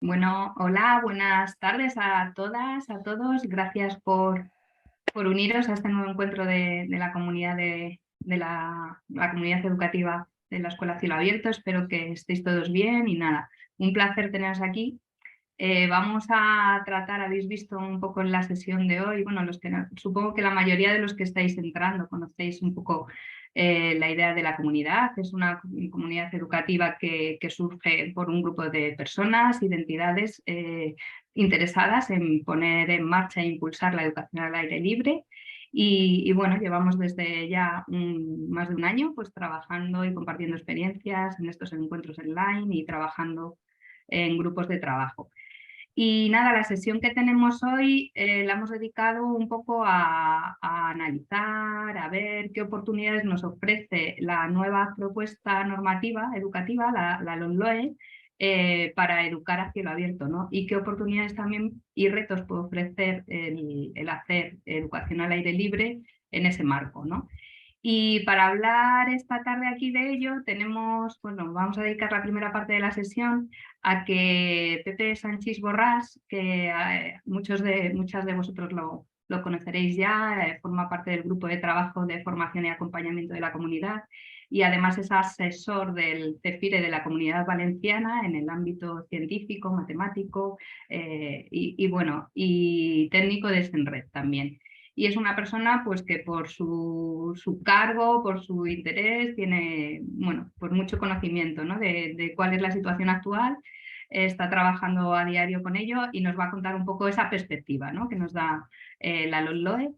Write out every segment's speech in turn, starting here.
Bueno, hola, buenas tardes a todas, a todos. Gracias por uniros a este nuevo encuentro de la comunidad de la comunidad educativa de la Escuela Cielo Abierto. Espero que estéis todos bien y nada, un placer teneros aquí. Vamos a tratar, habéis visto un poco en la sesión de hoy, bueno, supongo que la mayoría de los que estáis entrando conocéis un poco la idea de la comunidad. Es una comunidad educativa que surge por un grupo de personas, identidades interesadas en poner en marcha e impulsar la educación al aire libre. Y bueno, llevamos desde ya más de un año pues trabajando y compartiendo experiencias en estos encuentros online y trabajando en grupos de trabajo. Y nada, la sesión que tenemos hoy la hemos dedicado un poco a analizar, a ver qué oportunidades nos ofrece la nueva propuesta normativa educativa, la LOMLOE, para educar a cielo abierto, ¿no? Y qué oportunidades también y retos puede ofrecer el hacer educación al aire libre en ese marco, ¿no? Y para hablar esta tarde aquí de ello, vamos a dedicar la primera parte de la sesión a que Pepe Sanchis Borràs, que muchas de vosotros lo conoceréis ya, forma parte del grupo de trabajo de formación y acompañamiento de la comunidad y además es asesor del CEFIRE de la Comunidad Valenciana en el ámbito científico, matemático y técnico de SENRED también. Y es una persona pues, que por su cargo, por su interés, tiene pues mucho conocimiento, ¿no? de cuál es la situación actual, está trabajando a diario con ello y nos va a contar un poco esa perspectiva, ¿no? que nos da la LOMLOE.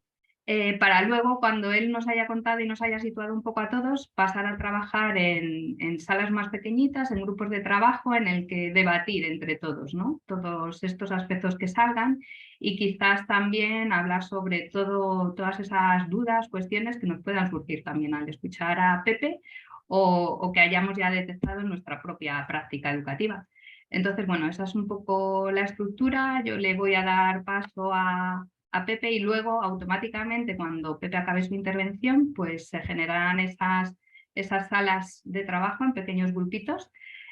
Para luego, cuando él nos haya contado y nos haya situado un poco a todos, pasar a trabajar en salas más pequeñitas, en grupos de trabajo, en el que debatir entre todos, ¿no? Todos estos aspectos que salgan y quizás también hablar sobre todas esas dudas, cuestiones que nos puedan surgir también al escuchar a Pepe o que hayamos ya detectado en nuestra propia práctica educativa. Entonces, bueno, esa es un poco la estructura. Yo le voy a dar paso a Pepe y luego automáticamente cuando Pepe acabe su intervención pues se generarán esas salas de trabajo en pequeños grupitos.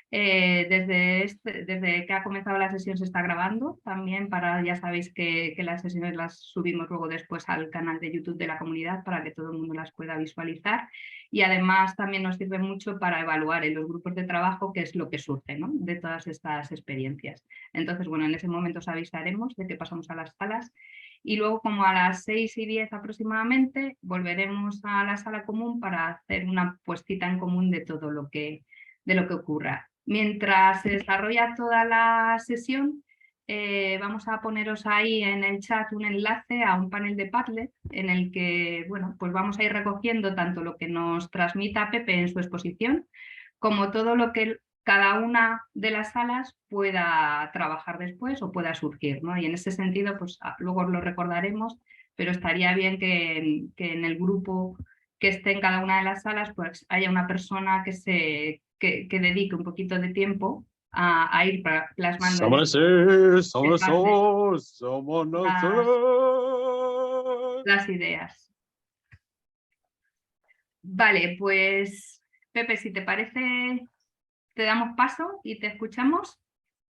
Desde que ha comenzado la sesión se está grabando también ya sabéis que las sesiones las subimos luego después al canal de YouTube de la comunidad para que todo el mundo las pueda visualizar y además también nos sirve mucho para evaluar en los grupos de trabajo qué es lo que surge, ¿no? de todas estas experiencias. Entonces, bueno, en ese momento os avisaremos de que pasamos a las salas. Y luego, como a las 6:10 aproximadamente, volveremos a la sala común para hacer una puestita en común de todo de lo que ocurra. Mientras se desarrolla toda la sesión, vamos a poneros ahí en el chat un enlace a un panel de Padlet en el que pues vamos a ir recogiendo tanto lo que nos transmita Pepe en su exposición, como todo lo que cada una de las salas pueda trabajar después o pueda surgir, ¿no? Y en ese sentido, pues luego os lo recordaremos, pero estaría bien que en el grupo que esté en cada una de las salas, pues haya una persona que dedique un poquito de tiempo a ir plasmando en las ideas. Vale, pues Pepe, si te parece, te damos paso y te escuchamos.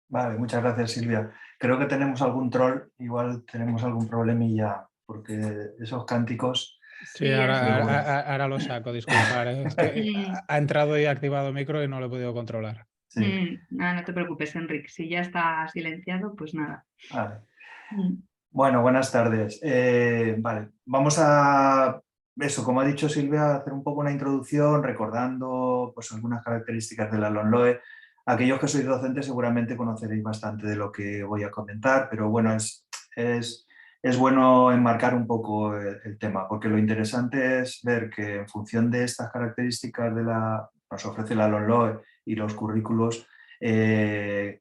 Vale, muchas gracias, Silvia. Creo que tenemos algún troll, igual tenemos algún problemilla, porque esos cánticos... Sí, ahora lo saco, disculpar. Es que ha entrado y ha activado micro y no lo he podido controlar. Sí. No te preocupes, Enrique. Si ya está silenciado, pues nada. Vale. Bueno, buenas tardes. Vale, vamos a, eso, como ha dicho Silvia, hacer un poco una introducción recordando pues, algunas características de la LOMLOE. Aquellos que sois docentes seguramente conoceréis bastante de lo que voy a comentar, pero bueno, es bueno enmarcar un poco el tema, porque lo interesante es ver que en función de estas características nos ofrece la LOMLOE y los currículos, qué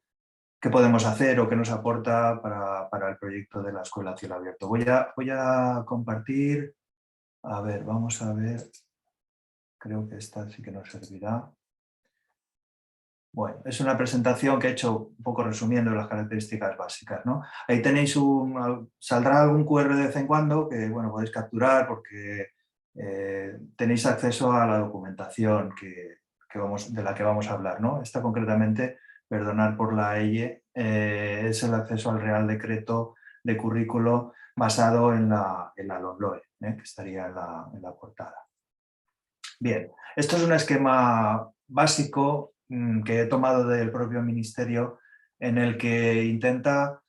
podemos hacer o qué nos aporta para el proyecto de la Escuela Cielo Abierto. Voy a compartir, a ver, vamos a ver, creo que esta sí que nos servirá. Bueno, es una presentación que he hecho un poco resumiendo las características básicas, ¿no? Ahí tenéis saldrá algún QR de vez en cuando que, bueno, podéis capturar porque tenéis acceso a la documentación de la que vamos a hablar, ¿no? Esta concretamente perdonar por la EYE, es el acceso al Real Decreto de Currículo basado en la LOMLOE, que estaría en la portada. Bien, esto es un esquema básico que he tomado del propio Ministerio, en el que intenta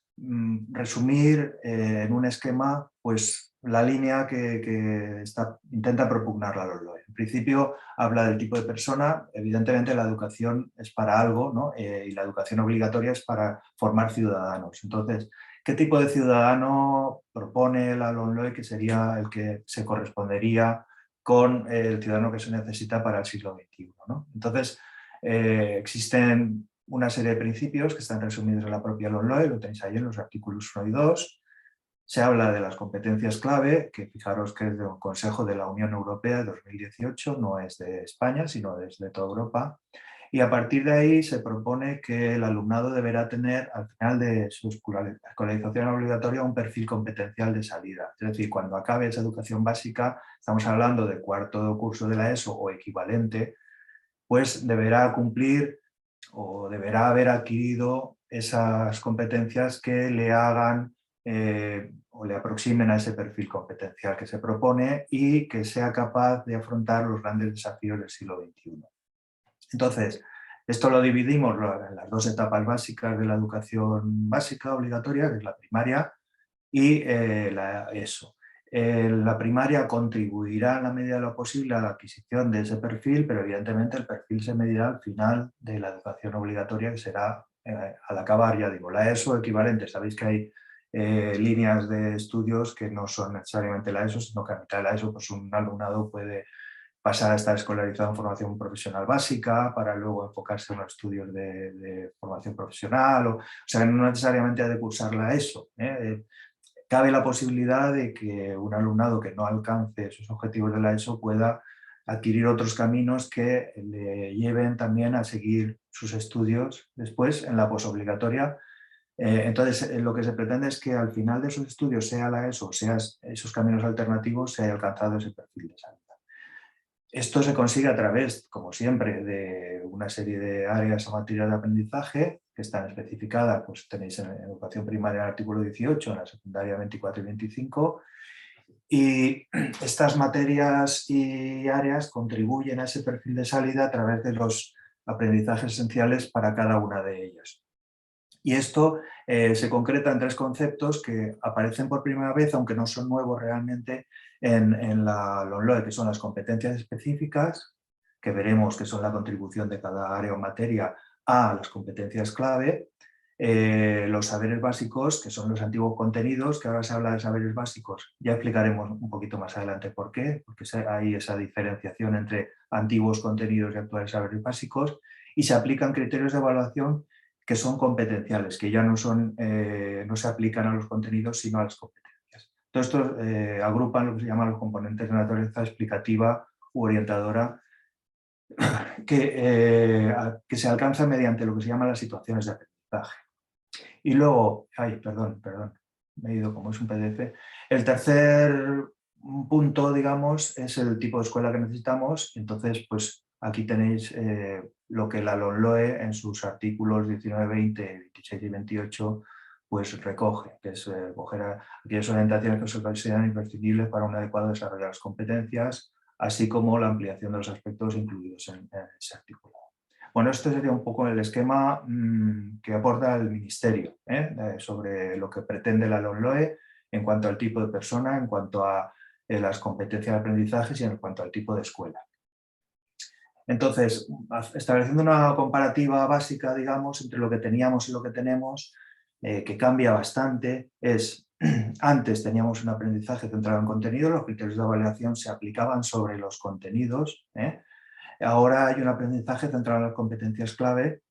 resumir en un esquema pues, la línea que intenta propugnar la LOMLOE. En principio habla del tipo de persona. Evidentemente la educación es para algo, ¿no? Y la educación obligatoria es para formar ciudadanos. Entonces, ¿qué tipo de ciudadano propone la LOMLOE que sería el que se correspondería con el ciudadano que se necesita para el siglo XXI, ¿no? Entonces, existen una serie de principios que están resumidos en la propia LOMLOE, lo tenéis ahí en los artículos 1 y 2. Se habla de las competencias clave, que fijaros que es del Consejo de la Unión Europea de 2018, no es de España, sino desde toda Europa. Y a partir de ahí se propone que el alumnado deberá tener al final de su escolarización obligatoria un perfil competencial de salida. Es decir, cuando acabe esa educación básica, estamos hablando de cuarto curso de la ESO o equivalente, pues deberá cumplir o deberá haber adquirido esas competencias que le hagan o le aproximen a ese perfil competencial que se propone y que sea capaz de afrontar los grandes desafíos del siglo XXI. Entonces, esto lo dividimos en las dos etapas básicas de la educación básica obligatoria, que es la primaria y la ESO. La primaria contribuirá en la medida de lo posible a la adquisición de ese perfil, pero evidentemente el perfil se medirá al final de la educación obligatoria, que será al acabar, ya digo, la ESO equivalente. Sabéis que hay líneas de estudios que no son necesariamente la ESO, sino que a mitad de la ESO pues un alumnado puede pasar a estar escolarizado en formación profesional básica para luego enfocarse en los estudios de formación profesional. O sea, no necesariamente ha de cursar la ESO. Cabe la posibilidad de que un alumnado que no alcance esos objetivos de la ESO pueda adquirir otros caminos que le lleven también a seguir sus estudios después en la posobligatoria. Entonces, lo que se pretende es que al final de esos estudios, sea la ESO o sea esos caminos alternativos, se haya alcanzado ese perfil de salida. Esto se consigue a través, como siempre, de una serie de áreas o materias de aprendizaje que están especificadas, pues tenéis en educación primaria el artículo 18, en la secundaria 24 y 25, y estas materias y áreas contribuyen a ese perfil de salida a través de los aprendizajes esenciales para cada una de ellas. Y esto se concreta en tres conceptos que aparecen por primera vez, aunque no son nuevos realmente, en la LOMLOE, que son las competencias específicas, que veremos que son la contribución de cada área o materia a las competencias clave, los saberes básicos, que son los antiguos contenidos, que ahora se habla de saberes básicos, ya explicaremos un poquito más adelante por qué, porque hay esa diferenciación entre antiguos contenidos y actuales saberes básicos, y se aplican criterios de evaluación que son competenciales, que ya no se aplican a los contenidos, sino a las competencias. Todo esto agrupan lo que se llaman los componentes de naturaleza explicativa u orientadora, que se alcanzan mediante lo que se llaman las situaciones de aprendizaje. Y luego, perdón, me he ido como es un PDF. El tercer punto, digamos, es el tipo de escuela que necesitamos. Entonces, pues aquí tenéis lo que la LOMLOE en sus artículos 19, 20, 26 y 28 pues recoge, que es coger aquellas orientaciones que se consideran imprescindibles para un adecuado desarrollo de las competencias, así como la ampliación de los aspectos incluidos en ese artículo. Bueno, este sería un poco el esquema que aporta el Ministerio sobre lo que pretende la LOMLOE en cuanto al tipo de persona, en cuanto a las competencias de aprendizaje y en cuanto al tipo de escuela. Entonces, estableciendo una comparativa básica, digamos, entre lo que teníamos y lo que tenemos, que cambia bastante, es antes teníamos un aprendizaje centrado en contenido, los criterios de evaluación se aplicaban sobre los contenidos. Ahora hay un aprendizaje centrado en las competencias clave,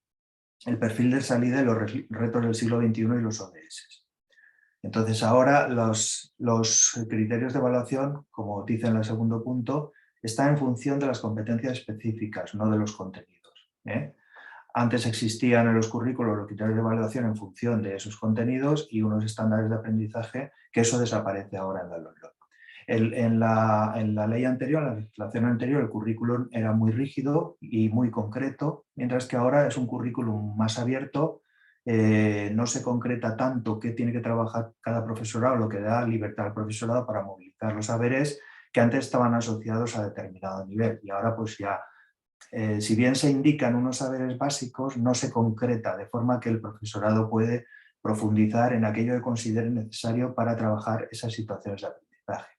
el perfil de salida y los retos del siglo XXI y los ODS. Entonces ahora los criterios de evaluación, como dice en el segundo punto, están en función de las competencias específicas, no de los contenidos. Antes existían en los currículos los criterios de evaluación en función de esos contenidos y unos estándares de aprendizaje, que eso desaparece ahora en la LOMLOE. En la ley anterior, en la legislación anterior, el currículum era muy rígido y muy concreto, mientras que ahora es un currículum más abierto, no se concreta tanto qué tiene que trabajar cada profesorado, lo que da libertad al profesorado para movilizar los saberes que antes estaban asociados a determinado nivel. Y ahora pues ya, si bien se indican unos saberes básicos, no se concreta, de forma que el profesorado puede profundizar en aquello que considere necesario para trabajar esas situaciones de aprendizaje,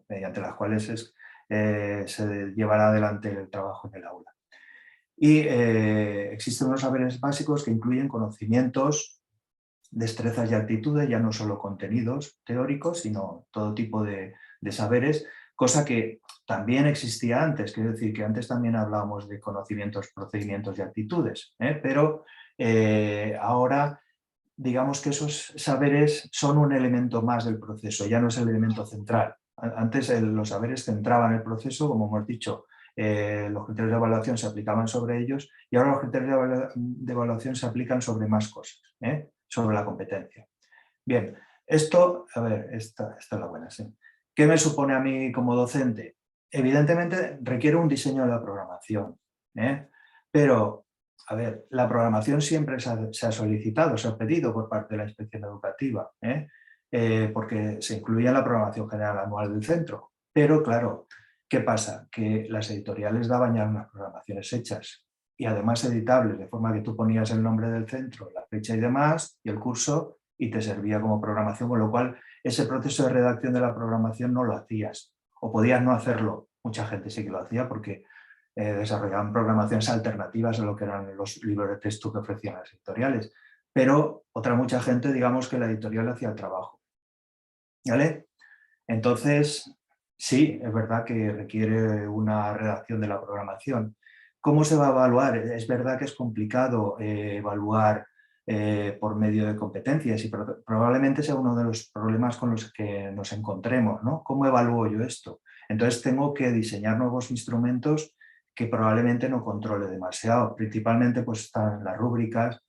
mediante las cuales se llevará adelante el trabajo en el aula. Y existen unos saberes básicos que incluyen conocimientos, destrezas y actitudes, ya no solo contenidos teóricos, sino todo tipo de saberes, cosa que también existía antes, quiero decir que antes también hablábamos de conocimientos, procedimientos y actitudes, pero ahora digamos que esos saberes son un elemento más del proceso, ya no es el elemento central. Antes los saberes centraban el proceso, como hemos dicho, los criterios de evaluación se aplicaban sobre ellos y ahora los criterios de evaluación se aplican sobre más cosas, sobre la competencia. Bien, esto, a ver, esta es la buena, sí. ¿Qué me supone a mí como docente? Evidentemente requiere un diseño de la programación, pero, a ver, la programación siempre se ha solicitado, se ha pedido por parte de la Inspección Educativa, porque se incluye en la programación general anual del centro. Pero, claro, ¿qué pasa? Que las editoriales daban ya unas programaciones hechas y además editables, de forma que tú ponías el nombre del centro, la fecha y demás, y el curso, y te servía como programación, con lo cual ese proceso de redacción de la programación no lo hacías, o podías no hacerlo. Mucha gente sí que lo hacía porque desarrollaban programaciones alternativas a lo que eran los libros de texto que ofrecían las editoriales, pero otra mucha gente, digamos que la editorial hacía el trabajo. ¿Vale? Entonces, sí, es verdad que requiere una redacción de la programación. ¿Cómo se va a evaluar? Es verdad que es complicado evaluar por medio de competencias y probablemente sea uno de los problemas con los que nos encontremos, ¿no? ¿Cómo evalúo yo esto? Entonces tengo que diseñar nuevos instrumentos que probablemente no controle demasiado. Principalmente pues están las rúbricas,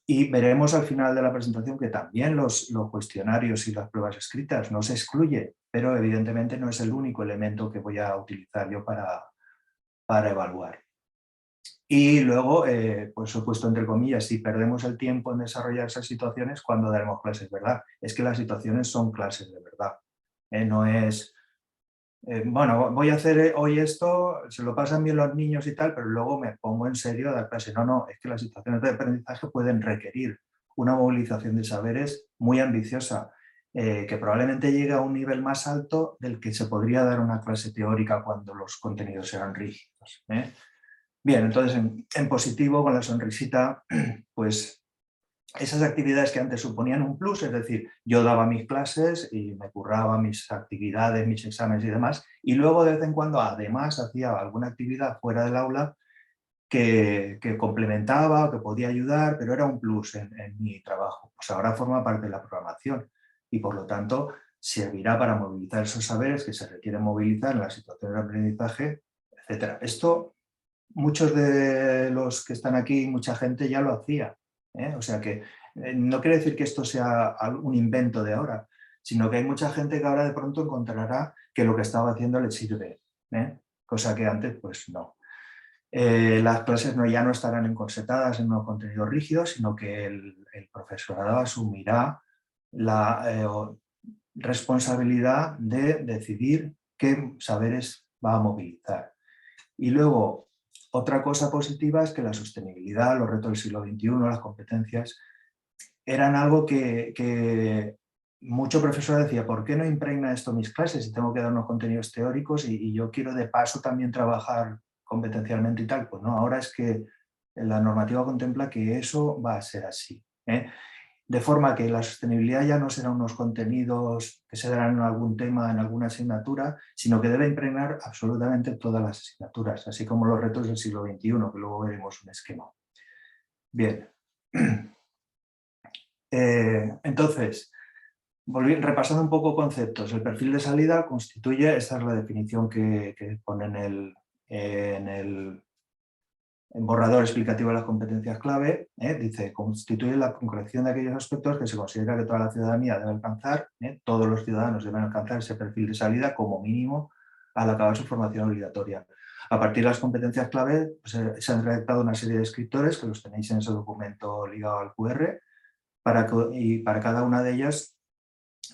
y veremos al final de la presentación que también los cuestionarios y las pruebas escritas no se excluye, pero evidentemente no es el único elemento que voy a utilizar yo para evaluar. Y luego, pues he puesto entre comillas, si perdemos el tiempo en desarrollar esas situaciones, ¿cuándo daremos clases, verdad? Es que las situaciones son clases de verdad. No es, bueno, voy a hacer hoy esto, se lo pasan bien los niños y tal, pero luego me pongo en serio a dar clase. No, no, es que las situaciones de aprendizaje pueden requerir una movilización de saberes muy ambiciosa, que probablemente llegue a un nivel más alto del que se podría dar una clase teórica cuando los contenidos eran rígidos. Bien, entonces en positivo, con la sonrisita, pues esas actividades que antes suponían un plus, es decir, yo daba mis clases y me curraba mis actividades, mis exámenes y demás, y luego de vez en cuando además hacía alguna actividad fuera del aula que complementaba, que podía ayudar, pero era un plus en mi trabajo. Pues ahora forma parte de la programación y por lo tanto servirá para movilizar esos saberes que se requieren movilizar en las situaciones de aprendizaje, etc. Esto muchos de los que están aquí, mucha gente ya lo hacía. O sea que no quiere decir que esto sea un invento de ahora, sino que hay mucha gente que ahora de pronto encontrará que lo que estaba haciendo le sirve, cosa que antes pues no. Las clases ya no estarán encorsetadas en unos contenidos rígidos, sino que el profesorado asumirá la responsabilidad de decidir qué saberes va a movilizar. Y luego, otra cosa positiva es que la sostenibilidad, los retos del siglo XXI, las competencias, eran algo que mucho profesor decía, ¿por qué no impregna esto mis clases si tengo que dar unos contenidos teóricos y yo quiero de paso también trabajar competencialmente y tal? Pues no, ahora es que la normativa contempla que eso va a ser así. De forma que la sostenibilidad ya no serán unos contenidos que se darán en algún tema, en alguna asignatura, sino que debe impregnar absolutamente todas las asignaturas, así como los retos del siglo XXI, que luego veremos un esquema. Bien. Entonces, repasando un poco conceptos, el perfil de salida constituye, esta es la definición que pone en el borrador explicativo de las competencias clave, dice, constituye la concreción de aquellos aspectos que se considera que toda la ciudadanía debe alcanzar, todos los ciudadanos deben alcanzar ese perfil de salida como mínimo al acabar su formación obligatoria. A partir de las competencias clave pues, se han redactado una serie de descriptores que los tenéis en ese documento ligado al QR y para cada una de ellas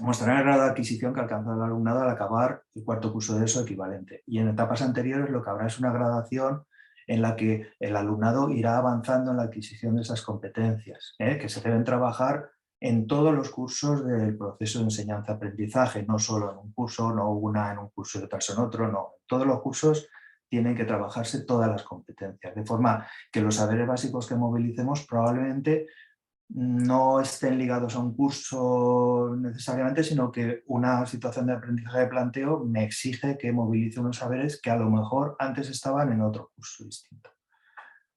mostrarán el grado de adquisición que alcanza el alumnado al acabar el cuarto curso de ESO equivalente. Y en etapas anteriores lo que habrá es una gradación en la que el alumnado irá avanzando en la adquisición de esas competencias, que se deben trabajar en todos los cursos del proceso de enseñanza-aprendizaje, no solo en un curso, no una en un curso y otras en otro, no. En todos los cursos tienen que trabajarse todas las competencias, de forma que los saberes básicos que movilicemos probablemente no estén ligados a un curso necesariamente, sino que una situación de aprendizaje de planteo me exige que movilice unos saberes que a lo mejor antes estaban en otro curso distinto.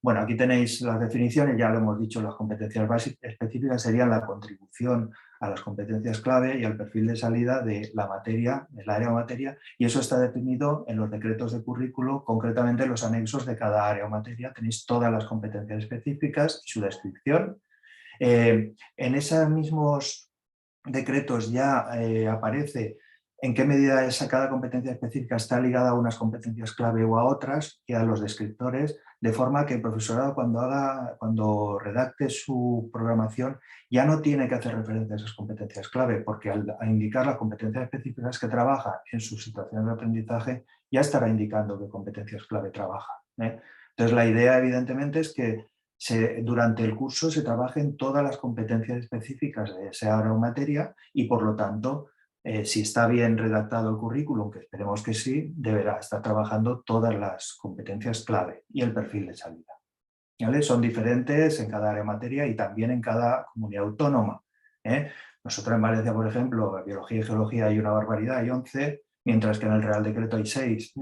Bueno, aquí tenéis las definiciones, ya lo hemos dicho, las competencias básicas específicas serían la contribución a las competencias clave y al perfil de salida de la materia, del área o materia, y eso está definido en los decretos de currículo, concretamente en los anexos de cada área o materia. Tenéis todas las competencias específicas y su descripción. En esos mismos decretos ya aparece en qué medida cada competencia específica está ligada a unas competencias clave o a otras y a los descriptores, de forma que el profesorado cuando redacte su programación ya no tiene que hacer referencia a esas competencias clave, porque al indicar las competencias específicas que trabaja en su situación de aprendizaje ya estará indicando qué competencias clave trabaja. Entonces la idea evidentemente es que durante el curso se trabajen todas las competencias específicas de esa área o materia y por lo tanto, si está bien redactado el currículum, que esperemos que sí, deberá estar trabajando todas las competencias clave y el perfil de salida. ¿Vale? Son diferentes en cada área o materia y también en cada comunidad autónoma. Nosotros en Valencia, por ejemplo, biología y geología hay una barbaridad, hay 11, mientras que en el Real Decreto hay 6,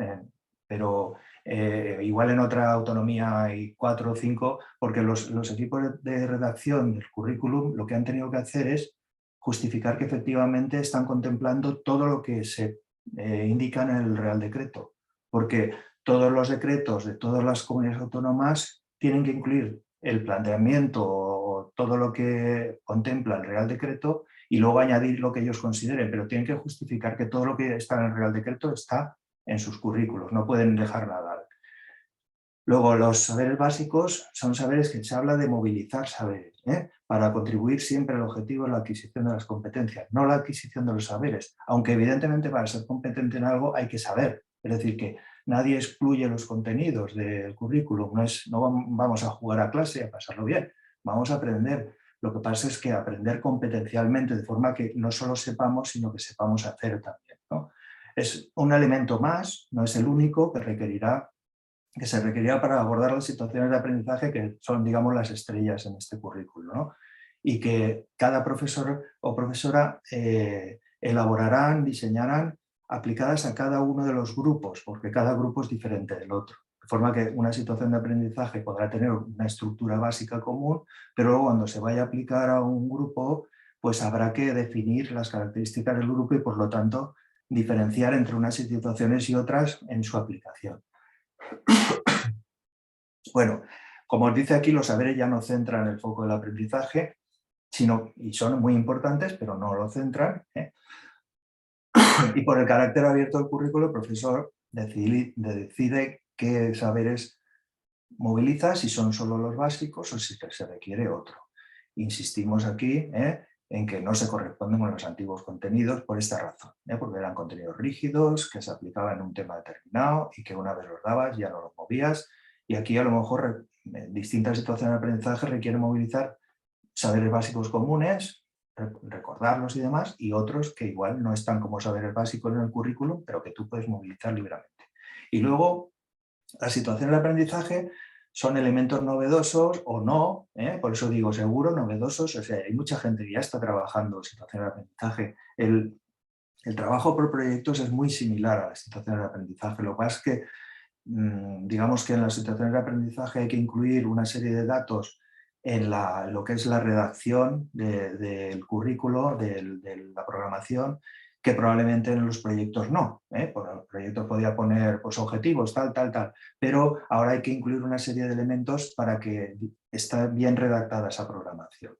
pero igual en otra autonomía hay 4 o 5, porque los equipos de redacción del currículum lo que han tenido que hacer es justificar que efectivamente están contemplando todo lo que se indica en el Real Decreto, porque todos los decretos de todas las comunidades autónomas tienen que incluir el planteamiento o todo lo que contempla el Real Decreto y luego añadir lo que ellos consideren, pero tienen que justificar que todo lo que está en el Real Decreto está en sus currículos, no pueden dejar nada. Luego, los saberes básicos son saberes que se habla de movilizar saberes, para contribuir siempre al objetivo de la adquisición de las competencias, no la adquisición de los saberes, aunque evidentemente para ser competente en algo hay que saber, es decir, que nadie excluye los contenidos del currículum, no vamos a jugar a clase y a pasarlo bien, vamos a aprender. Lo que pasa es que aprender competencialmente, de forma que no solo sepamos, sino que sepamos hacer también, ¿no? Es un elemento más, no es el único, que se requerirá para abordar las situaciones de aprendizaje que son, digamos, las estrellas en este currículo, ¿no? Y que cada profesor o profesora elaborarán, diseñarán aplicadas a cada uno de los grupos, porque cada grupo es diferente del otro. De forma que una situación de aprendizaje podrá tener una estructura básica común, pero luego cuando se vaya a aplicar a un grupo, pues habrá que definir las características del grupo y por lo tanto diferenciar entre unas situaciones y otras en su aplicación. Bueno, como os dice aquí, los saberes ya no centran el foco del aprendizaje, y son muy importantes, pero no lo centran. Y por el carácter abierto del currículo, el profesor decide qué saberes moviliza, si son solo los básicos o si se requiere otro. Insistimos aquí en que no se corresponden con los antiguos contenidos por esta razón, porque eran contenidos rígidos que se aplicaban en un tema determinado y que una vez los dabas ya no los movías, y aquí a lo mejor distintas situaciones de aprendizaje requieren movilizar saberes básicos comunes, recordarlos y demás, y otros que igual no están como saberes básicos en el currículum, pero que tú puedes movilizar libremente. Y luego, las situaciones de aprendizaje son elementos novedosos o no, por eso digo seguro, novedosos, o sea, hay mucha gente que ya está trabajando situaciones de aprendizaje. El trabajo por proyectos es muy similar a las situaciones de aprendizaje, lo que pasa es que digamos que en las situaciones de aprendizaje hay que incluir una serie de datos en lo que es la redacción del currículo, de la programación, que probablemente en los proyectos no. Por el proyecto podía poner pues, objetivos, tal, pero ahora hay que incluir una serie de elementos para que esté bien redactada esa programación.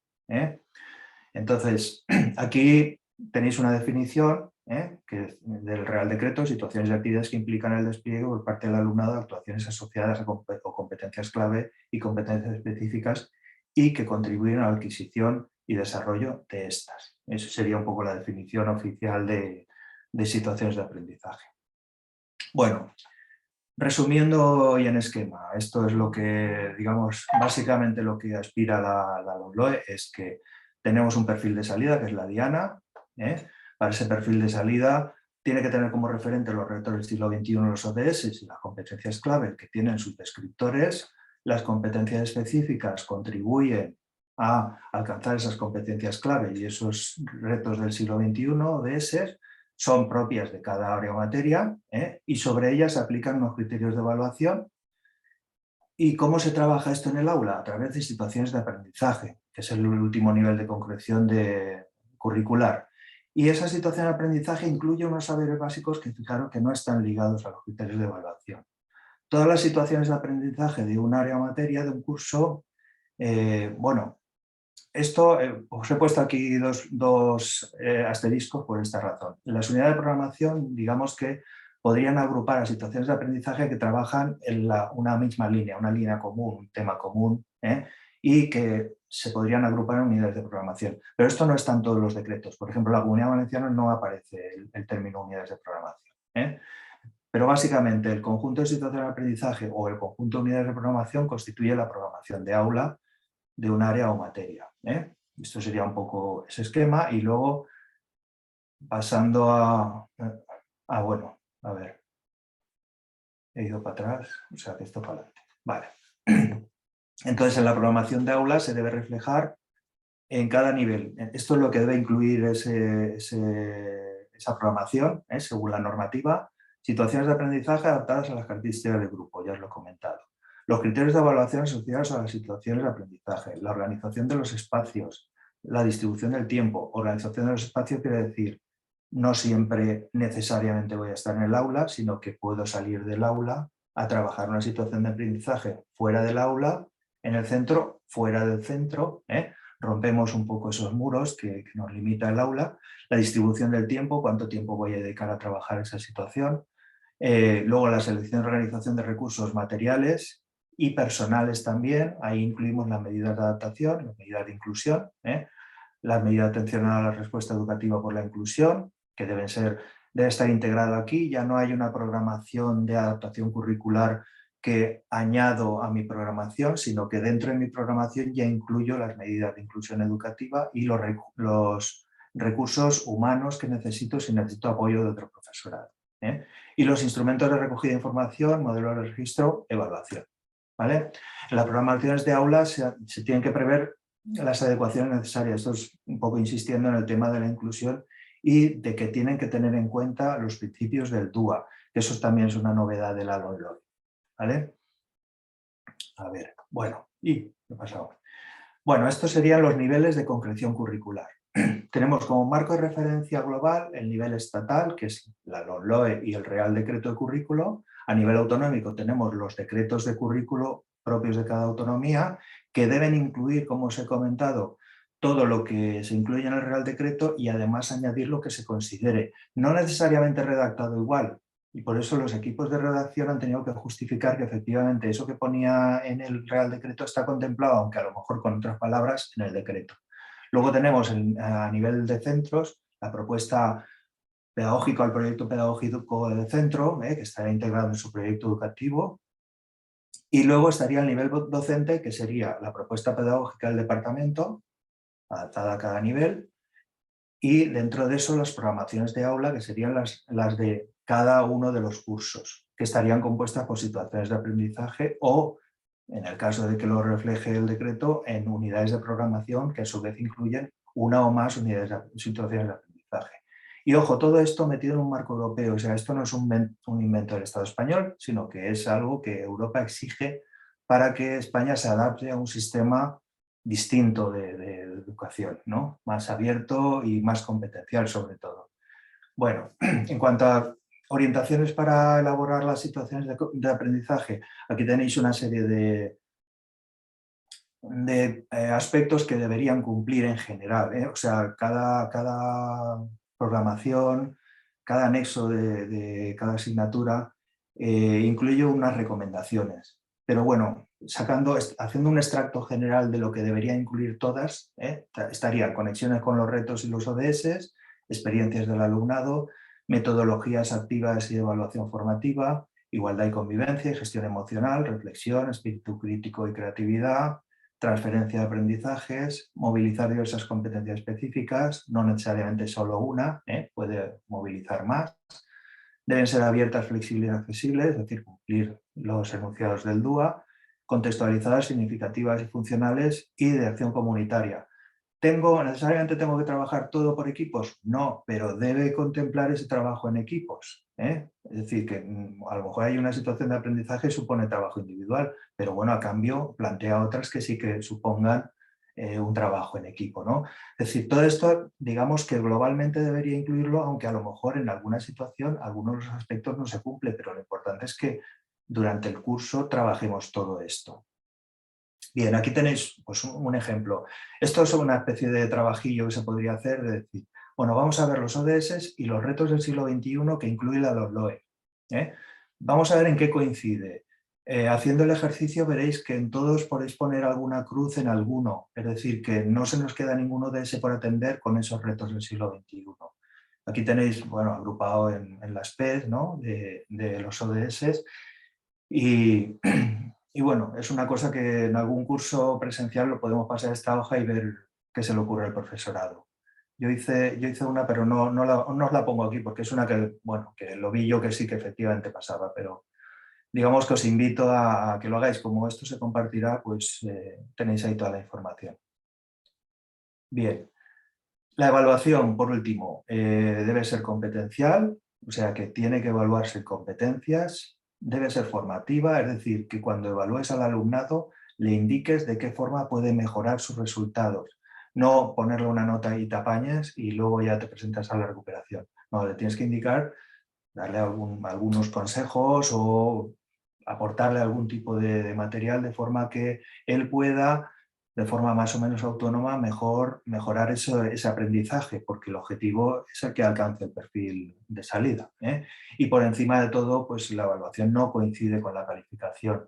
Entonces, aquí tenéis una definición que del Real Decreto, situaciones y actividades que implican el despliegue por parte del alumnado de actuaciones asociadas a o competencias clave y competencias específicas y que contribuyen a la adquisición y desarrollo de estas. Eso sería un poco la definición oficial de situaciones de aprendizaje. Bueno, resumiendo y en esquema, esto es lo que, digamos, básicamente lo que aspira la LOMLOE es que tenemos un perfil de salida, que es la diana. Para ese perfil de salida tiene que tener como referente los retos del siglo XXI, los ODS y las competencias clave que tienen sus descriptores. Las competencias específicas contribuyen a alcanzar esas competencias clave y esos retos del siglo XXI, ODS, son propias de cada área o materia y sobre ellas se aplican unos criterios de evaluación. ¿Y cómo se trabaja esto en el aula? A través de situaciones de aprendizaje, que es el último nivel de concreción curricular. Y esa situación de aprendizaje incluye unos saberes básicos que fijaron que no están ligados a los criterios de evaluación. Todas las situaciones de aprendizaje de un área o materia, de un curso, bueno, esto os he puesto aquí dos asteriscos por esta razón. Las unidades de programación, digamos que podrían agrupar a situaciones de aprendizaje que trabajan en una misma línea, una línea común, un tema común, y que se podrían agrupar en unidades de programación. Pero esto no está en todos los decretos. Por ejemplo, en la Comunidad Valenciana no aparece el término unidades de programación. Pero básicamente el conjunto de situaciones de aprendizaje o el conjunto de unidades de programación constituye la programación de aula de un área o materia. Esto sería un poco ese esquema y luego pasando bueno, a ver, he ido para atrás, o sea que esto para adelante. Vale. Entonces en la programación de aula se debe reflejar en cada nivel. Esto es lo que debe incluir esa programación, según la normativa. Situaciones de aprendizaje adaptadas a las características del grupo, ya os lo he comentado. Los criterios de evaluación asociados a las situaciones de aprendizaje, la organización de los espacios, la distribución del tiempo. Organización de los espacios quiere decir, no siempre necesariamente voy a estar en el aula, sino que puedo salir del aula a trabajar una situación de aprendizaje fuera del aula, en el centro, fuera del centro. Rompemos un poco esos muros que nos limita el aula. La distribución del tiempo, cuánto tiempo voy a dedicar a trabajar esa situación. Luego la selección y organización de recursos materiales y personales también. Ahí incluimos las medidas de adaptación, las medidas de inclusión, las medidas de atención a la respuesta educativa por la inclusión, que debe estar integrado aquí. Ya no hay una programación de adaptación curricular que añado a mi programación, sino que dentro de mi programación ya incluyo las medidas de inclusión educativa y los recursos humanos que necesito si necesito apoyo de otro profesorado. Y los instrumentos de recogida de información, modelo de registro, evaluación. ¿Vale? En las programaciones de aulas se tienen que prever las adecuaciones necesarias. Esto es un poco insistiendo en el tema de la inclusión y de que tienen que tener en cuenta los principios del DUA, que eso también es una novedad de la LOMLOE. ¿Vale? A ver, bueno, ¿qué pasa ahora? Bueno, estos serían los niveles de concreción curricular. Tenemos como marco de referencia global el nivel estatal, que es la LOMLOE y el Real Decreto de Currículo. A nivel autonómico tenemos los decretos de currículo propios de cada autonomía, que deben incluir, como os he comentado, todo lo que se incluye en el Real Decreto y además añadir lo que se considere. No necesariamente redactado igual, y por eso los equipos de redacción han tenido que justificar que efectivamente eso que ponía en el Real Decreto está contemplado, aunque a lo mejor con otras palabras, en el decreto. Luego tenemos a nivel de centros la propuesta pedagógica, el proyecto pedagógico del centro, que estará integrado en su proyecto educativo. Y luego estaría el nivel docente, que sería la propuesta pedagógica del departamento, adaptada a cada nivel. Y dentro de eso las programaciones de aula, que serían las de cada uno de los cursos, que estarían compuestas por situaciones de aprendizaje o, en el caso de que lo refleje el decreto, en unidades de programación que a su vez incluyen una o más unidades de situaciones de aprendizaje. Y ojo, todo esto metido en un marco europeo, o sea, esto no es un invento del Estado español, sino que es algo que Europa exige para que España se adapte a un sistema distinto de educación, ¿no? Más abierto y más competencial sobre todo. Bueno, en cuanto a orientaciones para elaborar las situaciones de aprendizaje, aquí tenéis una serie de aspectos que deberían cumplir en general, ¿eh? O sea, cada programación, cada anexo de cada asignatura incluye unas recomendaciones. Pero bueno, haciendo un extracto general de lo que debería incluir todas, estarían conexiones con los retos y los ODS, experiencias del alumnado, metodologías activas y evaluación formativa, igualdad y convivencia y gestión emocional, reflexión, espíritu crítico y creatividad, transferencia de aprendizajes, movilizar diversas competencias específicas, no necesariamente solo una, puede movilizar más. Deben ser abiertas, flexibles y accesibles, es decir, cumplir los enunciados del DUA, contextualizadas, significativas y funcionales y de acción comunitaria. ¿Necesariamente tengo que trabajar todo por equipos? No, pero debe contemplar ese trabajo en equipos. Es decir, que a lo mejor hay una situación de aprendizaje que supone trabajo individual, pero bueno, a cambio plantea otras que sí que supongan un trabajo en equipo, ¿no? Es decir, todo esto, digamos que globalmente debería incluirlo, aunque a lo mejor en alguna situación algunos de los aspectos no se cumplen, pero lo importante es que durante el curso trabajemos todo esto. Bien, aquí tenéis pues, un ejemplo. Esto es una especie de trabajillo que se podría hacer de decir, bueno, vamos a ver los ODS y los retos del siglo XXI que incluye la LOMLOE. Vamos a ver en qué coincide. Haciendo el ejercicio veréis que en todos podéis poner alguna cruz en alguno, es decir, que no se nos queda ninguno ODS por atender con esos retos del siglo XXI. Aquí tenéis, bueno, agrupado en las P, ¿no? de los ODS y bueno, es una cosa que en algún curso presencial lo podemos pasar a esta hoja y ver qué se le ocurre al profesorado. Yo hice una, pero no os la pongo aquí porque es una que, bueno, que lo vi yo que sí que efectivamente pasaba, pero digamos que os invito a que lo hagáis. Como esto se compartirá, pues tenéis ahí toda la información. Bien, la evaluación, por último, debe ser competencial, o sea que tiene que evaluarse competencias, debe ser formativa, es decir, que cuando evalúes al alumnado le indiques de qué forma puede mejorar sus resultados. No ponerle una nota y te apañes y luego ya te presentas a la recuperación. No, le tienes que indicar, darle algunos consejos o aportarle algún tipo de material de forma que él pueda, de forma más o menos autónoma, mejorar ese aprendizaje, porque el objetivo es el que alcance el perfil de salida. Y por encima de todo, pues la evaluación no coincide con la calificación.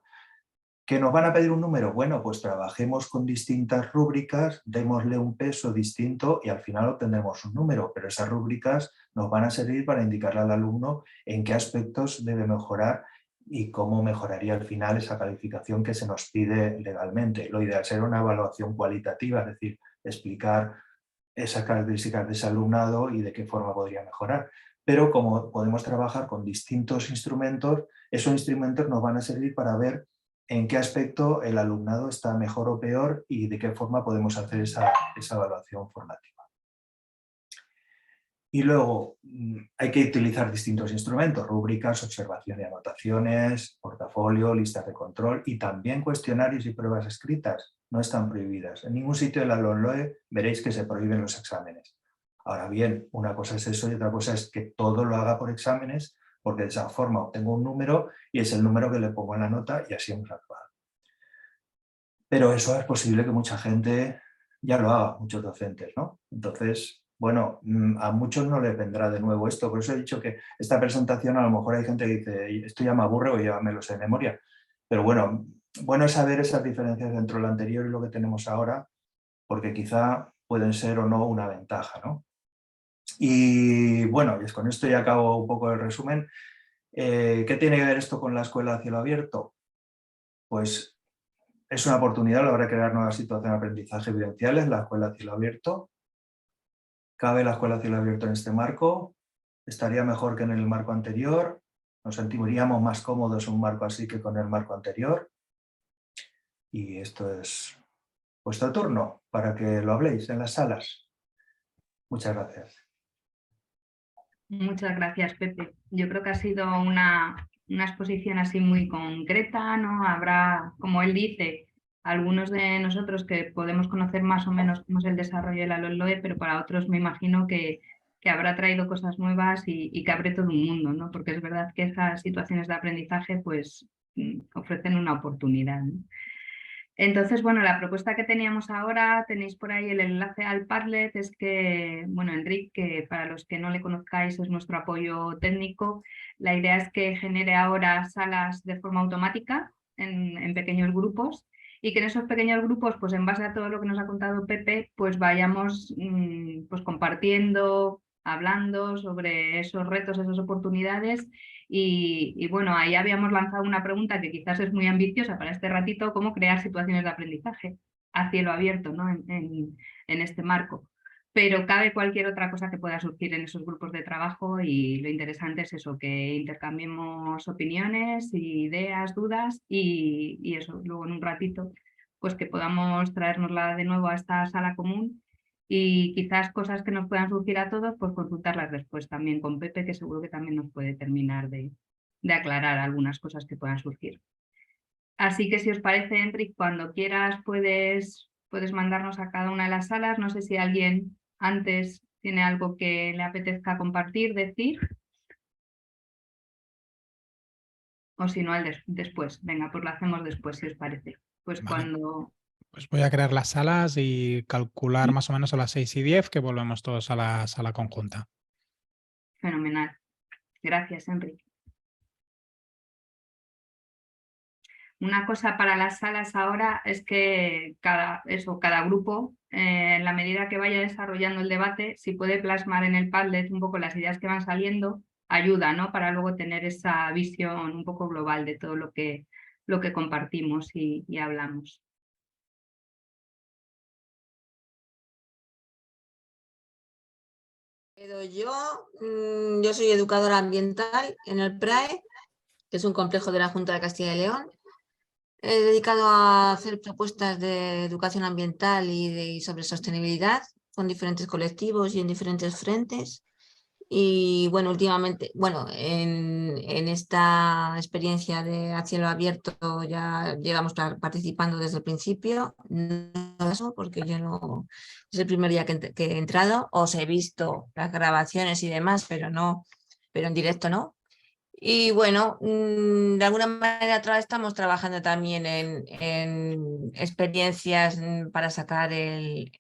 ¿Que nos van a pedir un número? Bueno, pues trabajemos con distintas rúbricas, démosle un peso distinto y al final obtendremos un número, pero esas rúbricas nos van a servir para indicarle al alumno en qué aspectos debe mejorar y cómo mejoraría al final esa calificación que se nos pide legalmente. Lo ideal será una evaluación cualitativa, es decir, explicar esas características de ese alumnado y de qué forma podría mejorar. Pero como podemos trabajar con distintos instrumentos, esos instrumentos nos van a servir para ver en qué aspecto el alumnado está mejor o peor y de qué forma podemos hacer esa evaluación formativa. Y luego hay que utilizar distintos instrumentos, rúbricas, observación y anotaciones, portafolio, listas de control y también cuestionarios y pruebas escritas. No están prohibidas. En ningún sitio de la LOMLOE veréis que se prohíben los exámenes. Ahora bien, una cosa es eso y otra cosa es que todo lo haga por exámenes, porque de esa forma obtengo un número y es el número que le pongo en la nota y así hemos actuado. Pero eso es posible que mucha gente ya lo haga, muchos docentes, ¿no? Entonces, bueno, a muchos no les vendrá de nuevo esto. Por eso he dicho que esta presentación a lo mejor hay gente que dice, esto ya me aburre o ya me lo sé de memoria. Pero bueno es saber esas diferencias entre lo anterior y lo que tenemos ahora, porque quizá pueden ser o no una ventaja, ¿no? Y bueno, y con esto ya acabo un poco el resumen. ¿Qué tiene que ver esto con la escuela a cielo abierto? Pues es una oportunidad a la hora de crear nuevas situaciones de aprendizaje vivenciales, la escuela a cielo abierto. ¿Cabe la escuela a cielo abierto en este marco? ¿Estaría mejor que en el marco anterior? ¿Nos sentiríamos más cómodos en un marco así que con el marco anterior? Y esto es vuestro turno para que lo habléis en las salas. Muchas gracias. Muchas gracias, Pepe. Yo creo que ha sido una exposición así muy concreta, ¿no? Habrá, como él dice, algunos de nosotros que podemos conocer más o menos cómo es el desarrollo de la LOMLOE, pero para otros me imagino que que habrá traído cosas nuevas y que abre todo un mundo, ¿no? Porque es verdad que esas situaciones de aprendizaje pues ofrecen una oportunidad, ¿no? Entonces, bueno, la propuesta que teníamos ahora, tenéis por ahí el enlace al Padlet, es que, bueno, Enric, que para los que no le conozcáis es nuestro apoyo técnico, la idea es que genere ahora salas de forma automática en pequeños grupos y que en esos pequeños grupos, pues en base a todo lo que nos ha contado Pepe, pues vayamos pues compartiendo, hablando sobre esos retos, esas oportunidades. Y bueno, ahí habíamos lanzado una pregunta que quizás es muy ambiciosa para este ratito: cómo crear situaciones de aprendizaje a cielo abierto, ¿no? en este marco. Pero cabe cualquier otra cosa que pueda surgir en esos grupos de trabajo y lo interesante es eso, que intercambiemos opiniones, ideas, dudas y eso, luego en un ratito, pues que podamos traérnosla de nuevo a esta sala común y quizás cosas que nos puedan surgir a todos, pues consultarlas después también con Pepe, que seguro que también nos puede terminar de aclarar algunas cosas que puedan surgir. Así que si os parece, Enric, cuando quieras puedes mandarnos a cada una de las salas. No sé si alguien antes tiene algo que le apetezca compartir, decir. O si no, después. Venga, pues lo hacemos después, si os parece. Pues Vale. cuando... Pues voy a crear las salas y calcular más o menos a las 6:10 que volvemos todos a la sala conjunta. Fenomenal. Gracias, Enric. Una cosa para las salas ahora es que cada grupo, en la medida que vaya desarrollando el debate, si puede plasmar en el Padlet un poco las ideas que van saliendo, ayuda, ¿no? Para luego tener esa visión un poco global de todo lo que compartimos y hablamos. Yo soy educadora ambiental en el PRAE, que es un complejo de la Junta de Castilla y León. He dedicado a hacer propuestas de educación ambiental y sobre sostenibilidad con diferentes colectivos y en diferentes frentes. Y bueno, últimamente, en esta experiencia de a cielo abierto ya llevamos participando desde el principio, no, porque yo no, es el primer día que he entrado, os he visto las grabaciones y demás, pero en directo no. Y bueno, de alguna manera estamos trabajando también en experiencias para sacar el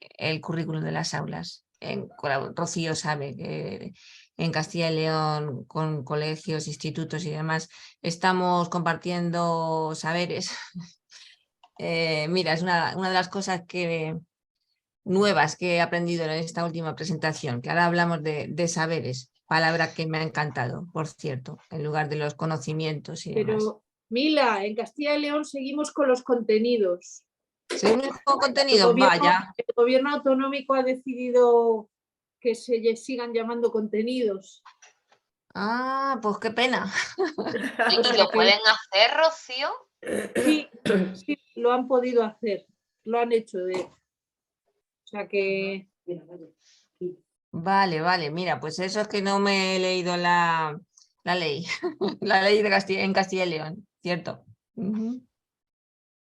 currículum de las aulas. Rocío sabe que en Castilla y León, con colegios, institutos y demás, estamos compartiendo saberes. Mira, es una de las cosas nuevas que he aprendido en esta última presentación, que ahora hablamos de saberes. Palabra que me ha encantado, por cierto, en lugar de los conocimientos y demás. Pero, Mila, en Castilla y León seguimos con los contenidos. ¿Seguimos con contenidos? Vaya. El gobierno autonómico ha decidido que se sigan llamando contenidos. Ah, pues qué pena. ¿Y lo pueden hacer, Rocío? Sí, sí, lo han podido hacer, lo han hecho de hecho. O sea que... Vale, mira, pues eso es que no me he leído la ley, la ley de en Castilla y León, ¿cierto?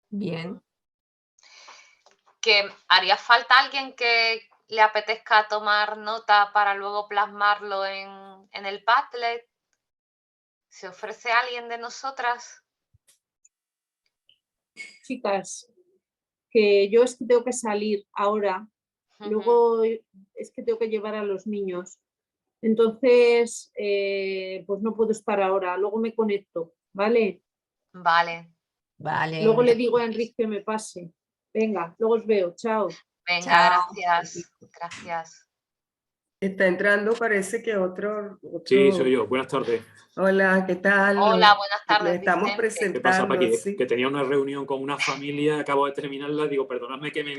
Bien. Que haría falta alguien que le apetezca tomar nota para luego plasmarlo en el Padlet. ¿Se ofrece alguien de nosotras? Chicas, que yo es que tengo que salir ahora. Luego es que tengo que llevar a los niños. Entonces, pues no puedo estar ahora. Luego me conecto, ¿vale? Vale. Luego le digo a Enrique que me pase. Venga, luego os veo. Chao. Venga, Chao. Gracias. Está entrando, parece que otro... Sí, soy yo. Buenas tardes. Hola, ¿qué tal? Hola, buenas tardes, Nos estamos Vicente. presentando. ¿Qué pasa, Paqui? Sí. Que tenía una reunión con una familia, acabo de terminarla, digo, perdonadme que me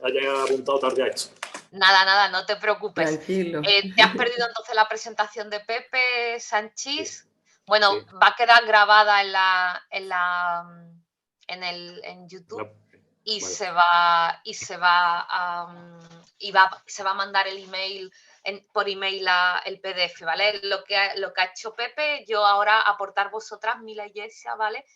haya apuntado tarde a esto. Nada, no te preocupes. Tranquilo. ¿Te has perdido entonces la presentación de Pepe Sanchís? Sí. Bueno, Sí. Va a quedar grabada en YouTube. Y vale. se va a mandar el email por email el PDF, ¿vale? Lo que ha hecho Pepe, yo ahora aportar vosotras, Mila y Yesia, ¿vale?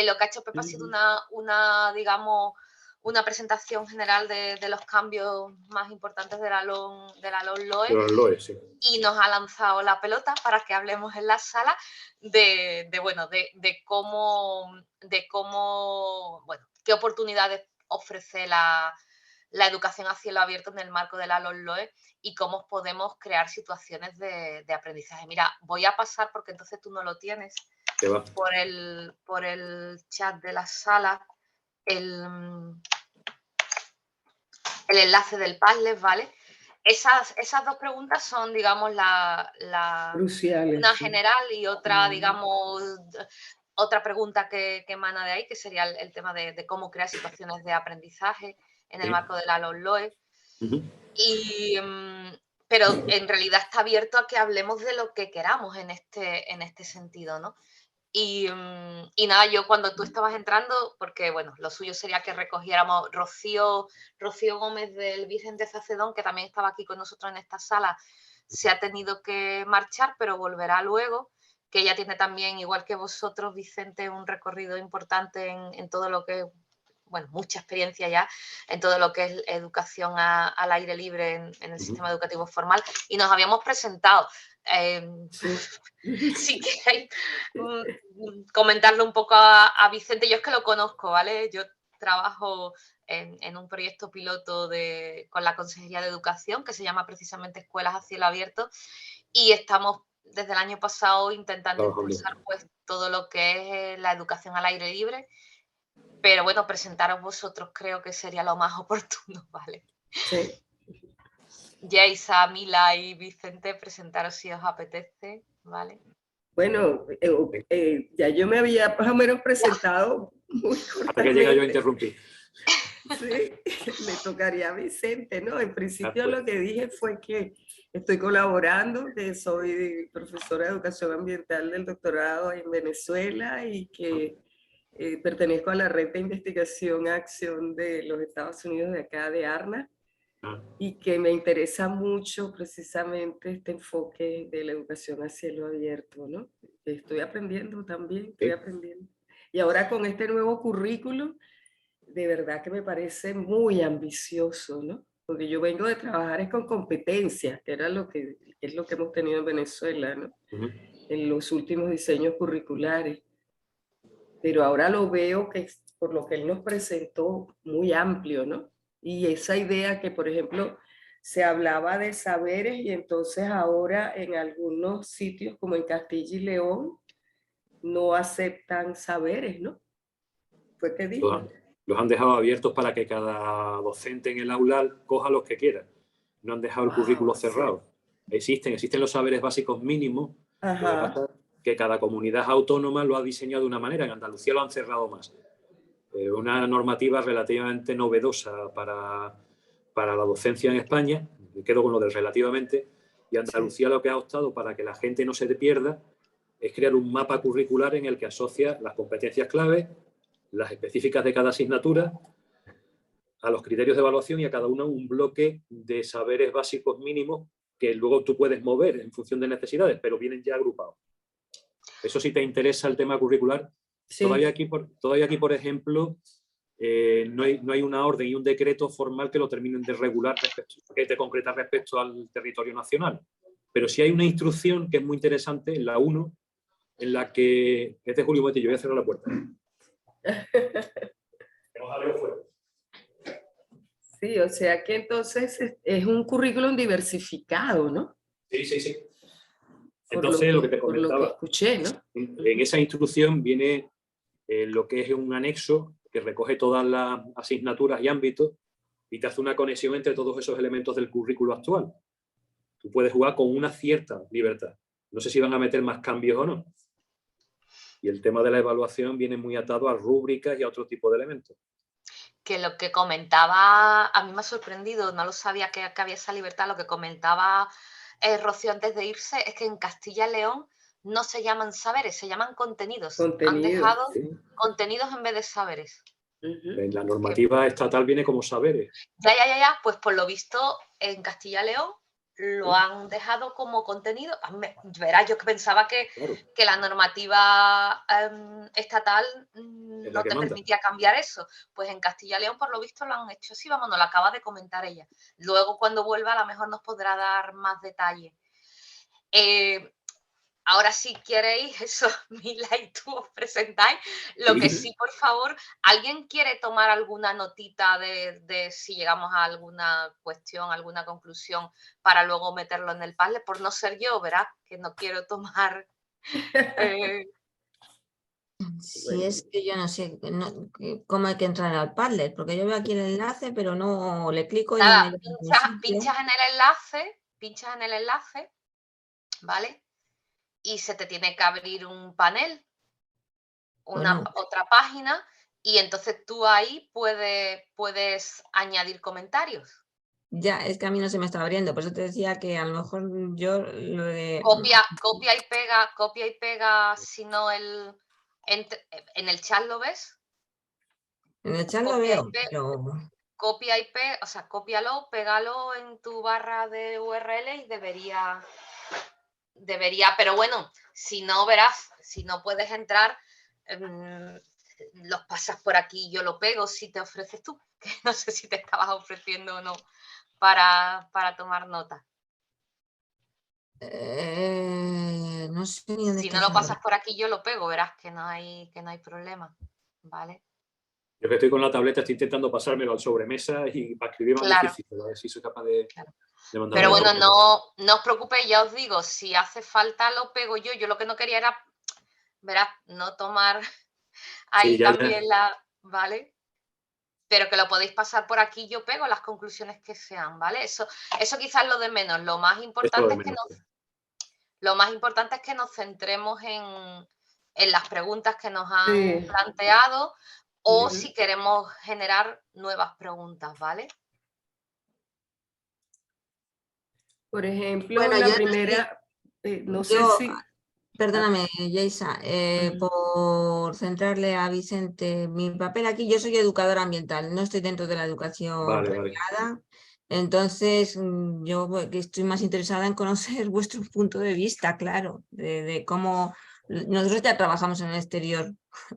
Lo que ha hecho Pepe ha sido una digamos, una presentación general de los cambios más importantes de la LOMLOE, De los LOE, sí. y nos ha lanzado la pelota para que hablemos en la sala de cómo, bueno, qué oportunidades ofrece la educación a cielo abierto en el marco de la LOMLOE y cómo podemos crear situaciones de aprendizaje. Mira, voy a pasar, porque entonces tú no lo tienes, por el chat de la sala, el enlace del Padlet, ¿vale? Esas dos preguntas son, digamos, Cruciales, una sí. general y otra, digamos, otra pregunta que emana de ahí, que sería el tema de cómo crear situaciones de aprendizaje en el marco de la LOMLOE. Pero en realidad está abierto a que hablemos de lo que queramos en este sentido, ¿no? Y nada, yo cuando tú estabas entrando, porque bueno, lo suyo sería que recogiéramos Rocío Gómez del Vicente Sacedón, que también estaba aquí con nosotros en esta sala, se ha tenido que marchar, pero volverá luego, que ella tiene también, igual que vosotros, Vicente, un recorrido importante en todo lo que, bueno, mucha experiencia ya en todo lo que es educación al aire libre en el sistema educativo formal, y nos habíamos presentado. Si queréis comentarle un poco a Vicente, yo es que lo conozco, ¿vale? Yo trabajo en un proyecto piloto con la Consejería de Educación que se llama precisamente Escuelas a Cielo Abierto, y estamos desde el año pasado intentando impulsar pues todo lo que es la educación al aire libre, pero bueno, presentaros vosotros creo que sería lo más oportuno, ¿vale? Sí. Yeisa, Mila y Vicente, presentaros si os apetece, ¿vale? Bueno, ya yo me había más o menos presentado muy cortamente. Hasta que llega yo a interrumpir. Sí, le tocaría a Vicente, ¿no? En principio lo que dije fue que estoy colaborando, que soy profesora de educación ambiental del doctorado en Venezuela y que pertenezco a la red de investigación acción de los Estados Unidos de acá, de ARNA, y que me interesa mucho precisamente este enfoque de la educación a cielo abierto, ¿no? Estoy aprendiendo también, estoy aprendiendo. Y ahora con este nuevo currículo, de verdad que me parece muy ambicioso, ¿no? Porque yo vengo de trabajar es con competencias, que era es lo que hemos tenido en Venezuela, ¿no? En los últimos diseños curriculares. Pero ahora lo veo que, por lo que él nos presentó, muy amplio, ¿no? Y esa idea que, por ejemplo, se hablaba de saberes y entonces ahora en algunos sitios, como en Castilla y León, no aceptan saberes, ¿no? Fue que dijo. Los han dejado abiertos para que cada docente en el aula coja los que quiera. No han dejado el currículo cerrado. Existen los saberes básicos mínimos. Lo que pasa es que cada comunidad autónoma lo ha diseñado de una manera. En Andalucía lo han cerrado más. Una normativa relativamente novedosa para la docencia en España. Me quedo con lo del relativamente. Y Andalucía lo que ha optado para que la gente no se pierda es crear un mapa curricular en el que asocia las competencias clave, las específicas de cada asignatura, a los criterios de evaluación y a cada uno un bloque de saberes básicos mínimos que luego tú puedes mover en función de necesidades, pero vienen ya agrupados. Eso si te interesa el tema curricular. Sí. Todavía aquí, por ejemplo, no hay una orden y un decreto formal que lo terminen de regular, que te concreta respecto al territorio nacional. Pero sí hay una instrucción que es muy interesante, en la 1, en la que... Este es Julio Motillo, voy a cerrar la puerta. Sí, o sea que entonces es un currículum diversificado, ¿no? Sí. Entonces, lo que te comentaba, por lo que escuché, ¿no? En esa instrucción viene lo que es un anexo que recoge todas las asignaturas y ámbitos y te hace una conexión entre todos esos elementos del currículo actual. Tú puedes jugar con una cierta libertad. No sé si van a meter más cambios o no. Y el tema de la evaluación viene muy atado a rúbricas y a otro tipo de elementos. Que lo que comentaba, a mí me ha sorprendido, no lo sabía que había esa libertad, lo que comentaba Rocío antes de irse, es que en Castilla y León no se llaman saberes, se llaman contenidos. Han dejado contenidos en vez de saberes. En la normativa estatal viene como saberes. Ya, pues por lo visto en Castilla y León lo han dejado como contenido. Verás, yo pensaba que la normativa estatal no te permitía cambiar eso. Pues en Castilla y León, por lo visto, lo han hecho así. Vamos, nos lo acaba de comentar ella. Luego, cuando vuelva, a lo mejor nos podrá dar más detalle. Ahora, si queréis, eso, Mila y tú os presentáis. Lo que sí, por favor, ¿alguien quiere tomar alguna notita de si llegamos a alguna cuestión, alguna conclusión, para luego meterlo en el Padlet? Por no ser yo, ¿verdad? Que no quiero tomar... Si es que yo no sé cómo hay que entrar al Padlet, porque yo veo aquí el enlace, pero no le clico y nada, no me pinchas en el enlace, ¿vale? Y se te tiene que abrir un panel, otra página, y entonces tú ahí puedes añadir comentarios. Ya, es que a mí no se me está abriendo, por eso te decía que a lo mejor yo lo de... Copia y pega, si no en el chat lo ves. En el chat lo veo, pero... Copia y pega, o sea, cópialo, pégalo en tu barra de URL y debería, pero bueno, si no, verás, si no puedes entrar, los pasas por aquí y yo lo pego si te ofreces tú, que no sé si te estabas ofreciendo o no para tomar nota. No sé ni dónde si está. no lo pasas por aquí yo lo pego, verás que no hay problema, ¿vale? Yo que estoy con la tableta estoy intentando pasármelo al sobremesa y para escribir más difícil, a ver si soy capaz de mandar. Pero bueno, no os preocupéis, ya os digo, si hace falta lo pego yo. Yo lo que no quería era, verás, no tomar ahí sí, también ¿vale? Pero que lo podéis pasar por aquí, yo pego las conclusiones que sean, ¿vale? Eso quizás lo de menos. Lo más importante es que nos centremos en las preguntas que nos han planteado o si queremos generar nuevas preguntas, ¿vale? Por ejemplo, la primera, no sé si... Perdóname, Yeisa, por centrarle a Vicente mi papel aquí. Yo soy educadora ambiental, no estoy dentro de la educación privada. Entonces, yo estoy más interesada en conocer vuestro punto de vista, claro, de cómo... Nosotros ya trabajamos en el exterior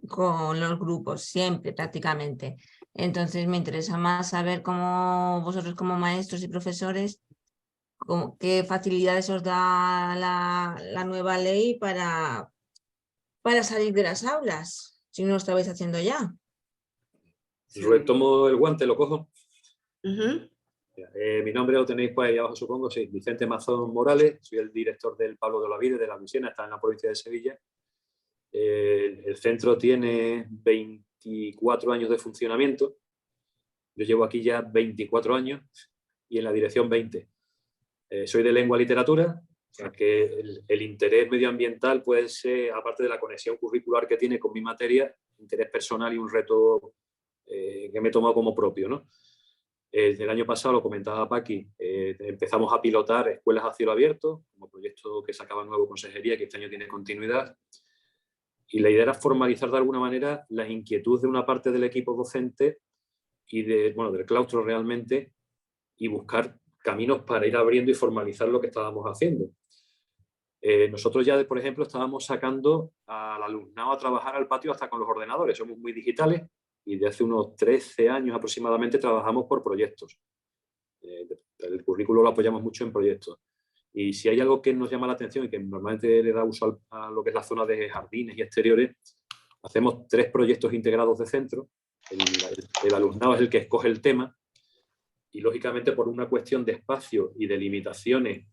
con los grupos, siempre prácticamente. Entonces, me interesa más saber cómo vosotros como maestros y profesores, qué facilidades os da la nueva ley para salir de las aulas, si no lo estabais haciendo ya. Retomo el guante, lo cojo. Mi nombre lo tenéis pues ahí abajo, supongo, sí, Vicente Mazón Morales, soy el director del Pablo de Olavide de la Luisiana, está en la provincia de Sevilla. El centro tiene 24 años de funcionamiento, yo llevo aquí ya 24 años y en la dirección 20. Soy de lengua y literatura, o sea que el interés medioambiental puede ser, aparte de la conexión curricular que tiene con mi materia, interés personal y un reto que me he tomado como propio, ¿no? El año pasado, lo comentaba Paqui, empezamos a pilotar escuelas a cielo abierto, como proyecto que sacaba nuevo Consejería, que este año tiene continuidad. Y la idea era formalizar de alguna manera las inquietudes de una parte del equipo docente y del claustro realmente, y buscar caminos para ir abriendo y formalizar lo que estábamos haciendo. Nosotros ya, por ejemplo, estábamos sacando al alumnado a trabajar al patio hasta con los ordenadores. Somos muy digitales y de hace unos 13 años aproximadamente trabajamos por proyectos. El currículo lo apoyamos mucho en proyectos. Y si hay algo que nos llama la atención y que normalmente le da uso a lo que es la zona de jardines y exteriores, hacemos 3 proyectos integrados de centro. El alumnado es el que escoge el tema y, lógicamente, por una cuestión de espacio y de limitaciones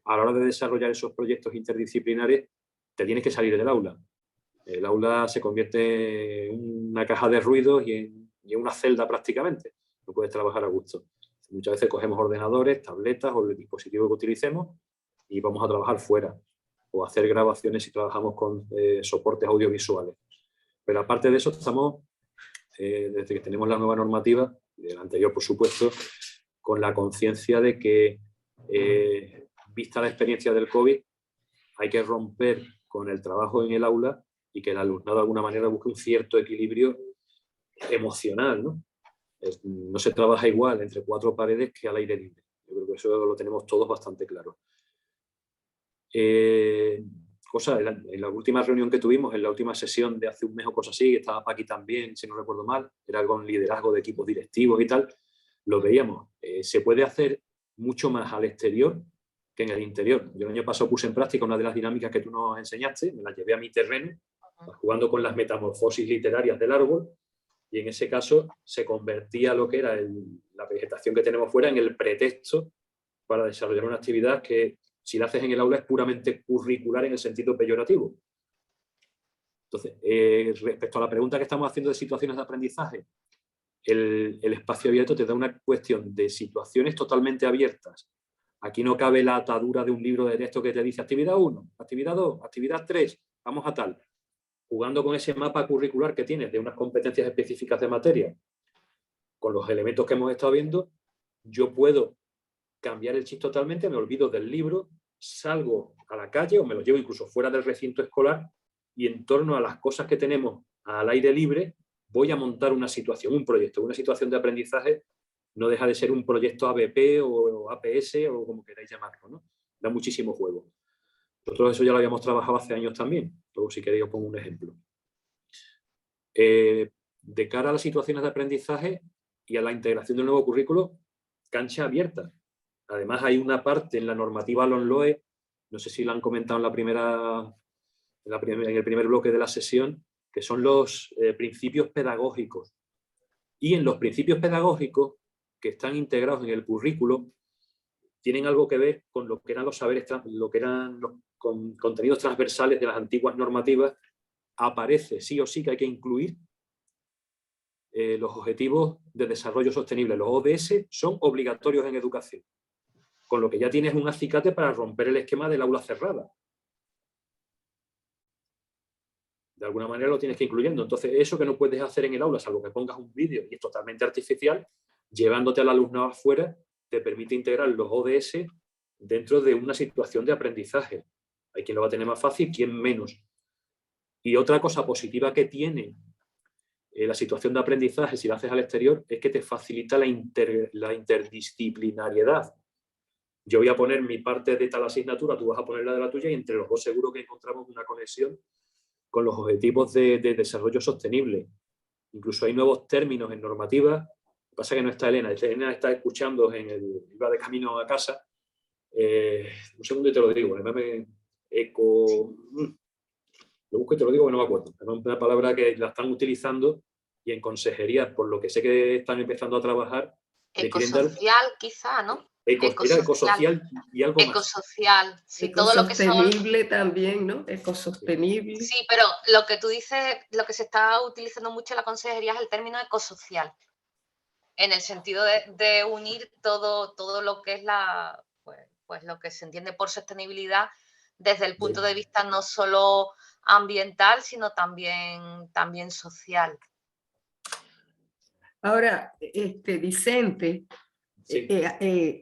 a la hora de desarrollar esos proyectos interdisciplinares, te tienes que salir del aula. El aula se convierte en una caja de ruidos y en una celda prácticamente. No puedes trabajar a gusto. Muchas veces cogemos ordenadores, tabletas o el dispositivo que utilicemos y vamos a trabajar fuera o hacer grabaciones si trabajamos con soportes audiovisuales. Pero aparte de eso, estamos, desde que tenemos la nueva normativa, y del anterior por supuesto, con la conciencia de que, vista la experiencia del COVID, hay que romper con el trabajo en el aula y que el alumnado de alguna manera busque un cierto equilibrio emocional, ¿no? No se trabaja igual entre 4 paredes que al aire libre. Yo creo porque eso lo tenemos todos bastante claro. En la última reunión que tuvimos, en la última sesión de hace un mes o cosas así, que estaba Paqui también, si no recuerdo mal, era con liderazgo de equipos directivos y tal, lo veíamos. Se puede hacer mucho más al exterior que en el interior. Yo el año pasado puse en práctica una de las dinámicas que tú nos enseñaste, me la llevé a mi terreno, jugando con las metamorfosis literarias del árbol, y en ese caso se convertía lo que era la vegetación que tenemos fuera en el pretexto para desarrollar una actividad que, si la haces en el aula, es puramente curricular en el sentido peyorativo. Entonces, respecto a la pregunta que estamos haciendo de situaciones de aprendizaje, el espacio abierto te da una cuestión de situaciones totalmente abiertas. Aquí no cabe la atadura de un libro de texto que te dice actividad 1, actividad 2, actividad 3, vamos a tal. Jugando con ese mapa curricular que tienes de unas competencias específicas de materia, con los elementos que hemos estado viendo, yo puedo cambiar el chip totalmente, me olvido del libro, salgo a la calle o me lo llevo incluso fuera del recinto escolar y en torno a las cosas que tenemos al aire libre voy a montar una situación, un proyecto, una situación de aprendizaje. No deja de ser un proyecto ABP o APS o como queráis llamarlo, ¿no? Da muchísimo juego. Nosotros eso ya lo habíamos trabajado hace años también. Luego, si queréis, os pongo un ejemplo. De cara a las situaciones de aprendizaje y a la integración del nuevo currículo, cancha abierta. Además, hay una parte en la normativa LOMLOE, no sé si la han comentado en el primer bloque de la sesión, que son los principios pedagógicos. Y en los principios pedagógicos, que están integrados en el currículo, tienen algo que ver con lo que eran los saberes, lo que eran los contenidos transversales de las antiguas normativas. Aparece sí o sí que hay que incluir los objetivos de desarrollo sostenible. Los ODS son obligatorios en educación, con lo que ya tienes un acicate para romper el esquema del aula cerrada. De alguna manera lo tienes que ir incluyendo. Entonces, eso que no puedes hacer en el aula, salvo que pongas un vídeo y es totalmente artificial, llevándote al alumnado afuera, te permite integrar los ODS dentro de una situación de aprendizaje. Hay quien lo va a tener más fácil, quien menos. Y otra cosa positiva que tiene la situación de aprendizaje, si lo haces al exterior, es que te facilita la interdisciplinariedad. Yo voy a poner mi parte de tal asignatura, tú vas a poner la de la tuya y entre los dos seguro que encontramos una conexión con los objetivos de desarrollo sostenible. Incluso hay nuevos términos en normativa. Lo que pasa es que no está Elena. Elena está escuchando, iba de camino a casa. Un segundo y te lo digo. Además lo busco y te lo digo que no me acuerdo. Es una palabra que la están utilizando y en consejería, por lo que sé que están empezando a trabajar. Ecosocial, quizá, ¿no? Ecosocial y algo más. Ecosocial, sí, todo lo que son... Ecosostenible también, ¿no? Ecosostenible. Sí, pero lo que tú dices, lo que se está utilizando mucho en la consejería es el término ecosocial, en el sentido de unir todo lo que es pues lo que se entiende por sostenibilidad desde el punto de vista no solo ambiental, sino también social. Ahora, Vicente, sí.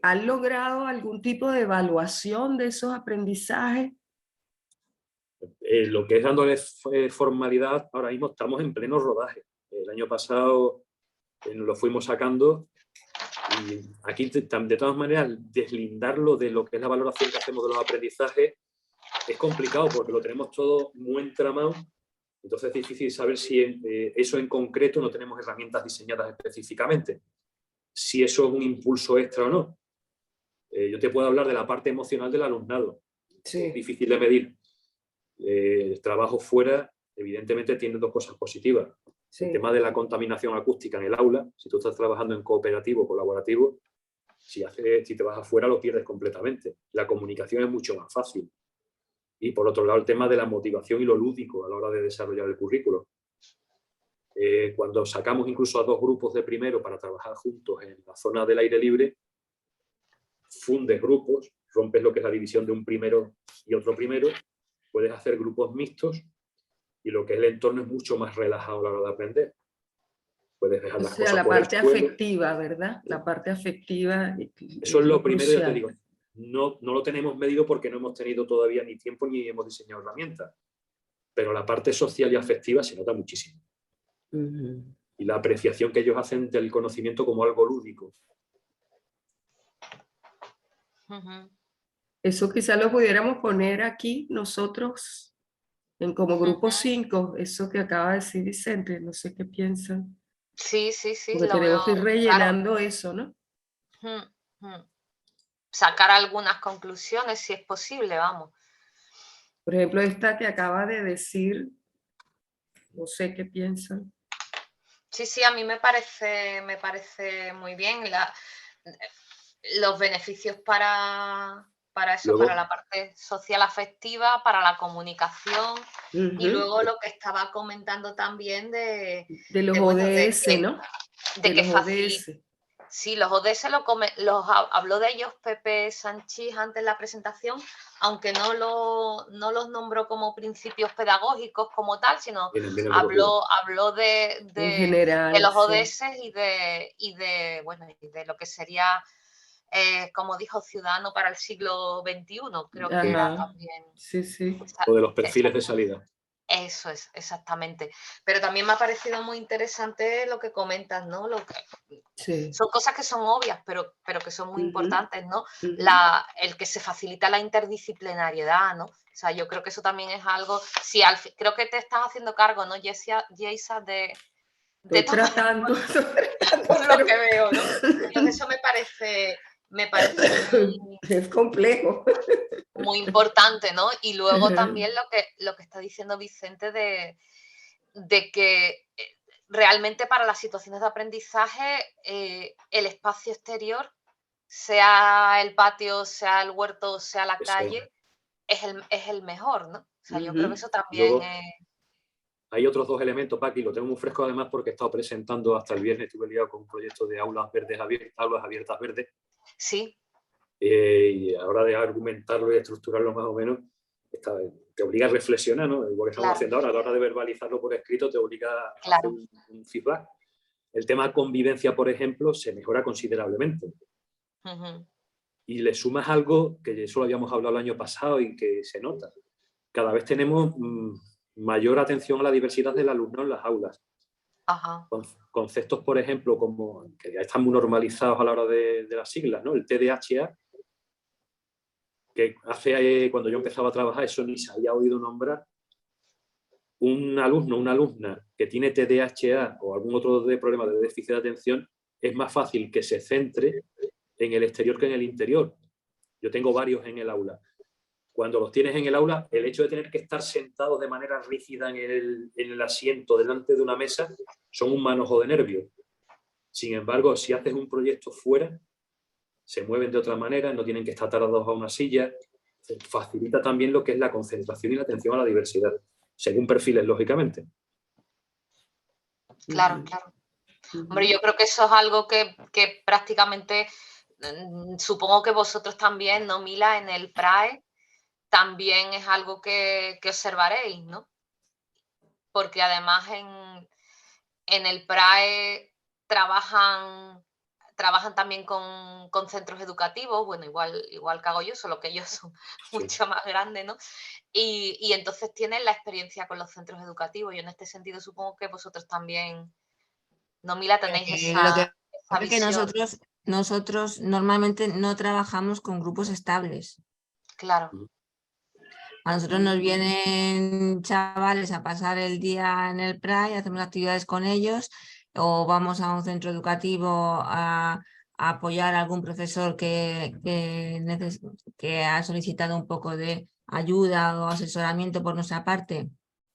¿han logrado algún tipo de evaluación de esos aprendizajes? Lo que es dándole formalidad, ahora mismo estamos en pleno rodaje. El año pasado lo fuimos sacando y aquí, de todas maneras, deslindarlo de lo que es la valoración que hacemos de los aprendizajes es complicado porque lo tenemos todo muy entramado. Entonces es difícil saber si eso en concreto no tenemos herramientas diseñadas específicamente. Si eso es un impulso extra o no. Yo te puedo hablar de la parte emocional del alumnado. Sí. Es difícil de medir. El trabajo fuera, evidentemente, tiene dos cosas positivas. Sí. El tema de la contaminación acústica en el aula. Si tú estás trabajando en cooperativo o colaborativo, si te vas afuera lo pierdes completamente. La comunicación es mucho más fácil. Y por otro lado, el tema de la motivación y lo lúdico a la hora de desarrollar el currículo. Cuando sacamos incluso a dos grupos de primero para trabajar juntos en la zona del aire libre, fundes grupos, rompes lo que es la división de un primero y otro primero, puedes hacer grupos mixtos y lo que es el entorno es mucho más relajado a la hora de aprender. Puedes dejar las cosas la parte afectiva, ¿verdad? La parte afectiva. Eso es lo primero, ya te digo. No lo tenemos medido porque no hemos tenido todavía ni tiempo ni hemos diseñado herramientas. Pero la parte social y afectiva se nota muchísimo. Y la apreciación que ellos hacen del conocimiento como algo lúdico. Eso quizá lo pudiéramos poner aquí nosotros, como grupo 5, eso que acaba de decir Vicente, no sé qué piensan. Sí, sí, sí, Porque lo tenemos que ir veo, rellenando eso, ¿no? Sacar algunas conclusiones, si es posible, vamos. Por ejemplo, esta que acaba de decir, no sé qué piensan. Sí, sí, a mí me parece muy bien los beneficios para eso, Luego, para la parte social afectiva, para la comunicación y luego lo que estaba comentando también de los bueno, ODS, ¿no? de que los facilita. ODS. Sí, los ODS habló de ellos Pepe Sanchís antes en la presentación, aunque no los nombró como principios pedagógicos como tal, sino habló en general, los sí. ODS y de lo que sería, como dijo, ciudadano para el siglo XXI. Creo que era también. Sí, sí. O de los perfiles de salida. Eso es, exactamente. Pero también me ha parecido muy interesante lo que comentas, ¿no? Sí. Son cosas que son obvias, pero que son muy importantes, ¿no? El que se facilita la interdisciplinariedad, ¿no? O sea, yo creo que eso también es algo... Sí, creo que te estás haciendo cargo, ¿no, Yeisa, de Estoy tratando por lo que veo, ¿no? Entonces eso me parece es complejo. muy importante, ¿no? Y luego también lo que está diciendo Vicente de que realmente para las situaciones de aprendizaje el espacio exterior, sea el patio, sea el huerto, sea la calle, es el mejor, ¿no? O sea, yo creo que eso también luego, hay otros dos elementos, Paqui, lo tengo muy fresco además porque he estado presentando hasta el viernes, estuve liado con un proyecto de aulas abiertas verdes. Sí. Y a la hora de argumentarlo y estructurarlo más o menos, te obliga a reflexionar, ¿no? Igual que estamos haciendo ahora, a la hora de verbalizarlo por escrito, te obliga a hacer un feedback. El tema convivencia, por ejemplo, se mejora considerablemente. Y le sumas algo que eso lo habíamos hablado el año pasado y que se nota. Cada vez tenemos mayor atención a la diversidad del alumno en las aulas. Conceptos, por ejemplo, como que ya están muy normalizados a la hora de las siglas, ¿no? El TDAH, que cuando yo empezaba a trabajar, eso ni se había oído nombrar. Un alumno, una alumna que tiene TDAH o algún otro problema de déficit de atención, es más fácil que se centre en el exterior que en el interior. Yo tengo varios en el aula. Cuando los tienes en el aula, el hecho de tener que estar sentados de manera rígida en el asiento delante de una mesa son un manojo de nervios. Sin embargo, si haces un proyecto fuera, se mueven de otra manera, no tienen que estar atados a una silla. Facilita también lo que es la concentración y la atención a la diversidad, según perfiles, lógicamente. Claro, claro. Hombre, yo creo que eso es algo que prácticamente, supongo que vosotros también, ¿no, Mila? En el PRAE también es algo que observaréis, ¿no? Porque además en el PRAE trabajan también con centros educativos, bueno, igual que hago yo, solo que ellos son mucho más grandes, ¿no? Y entonces tienen la experiencia con los centros educativos. Y en este sentido supongo que vosotros también, ¿no, Mila? Tenéis esa visión. Que nosotros normalmente no trabajamos con grupos estables. Claro. A nosotros nos vienen chavales a pasar el día en el PRAE, hacemos actividades con ellos, o vamos a un centro educativo a apoyar a algún profesor que ha solicitado un poco de ayuda o asesoramiento por nuestra parte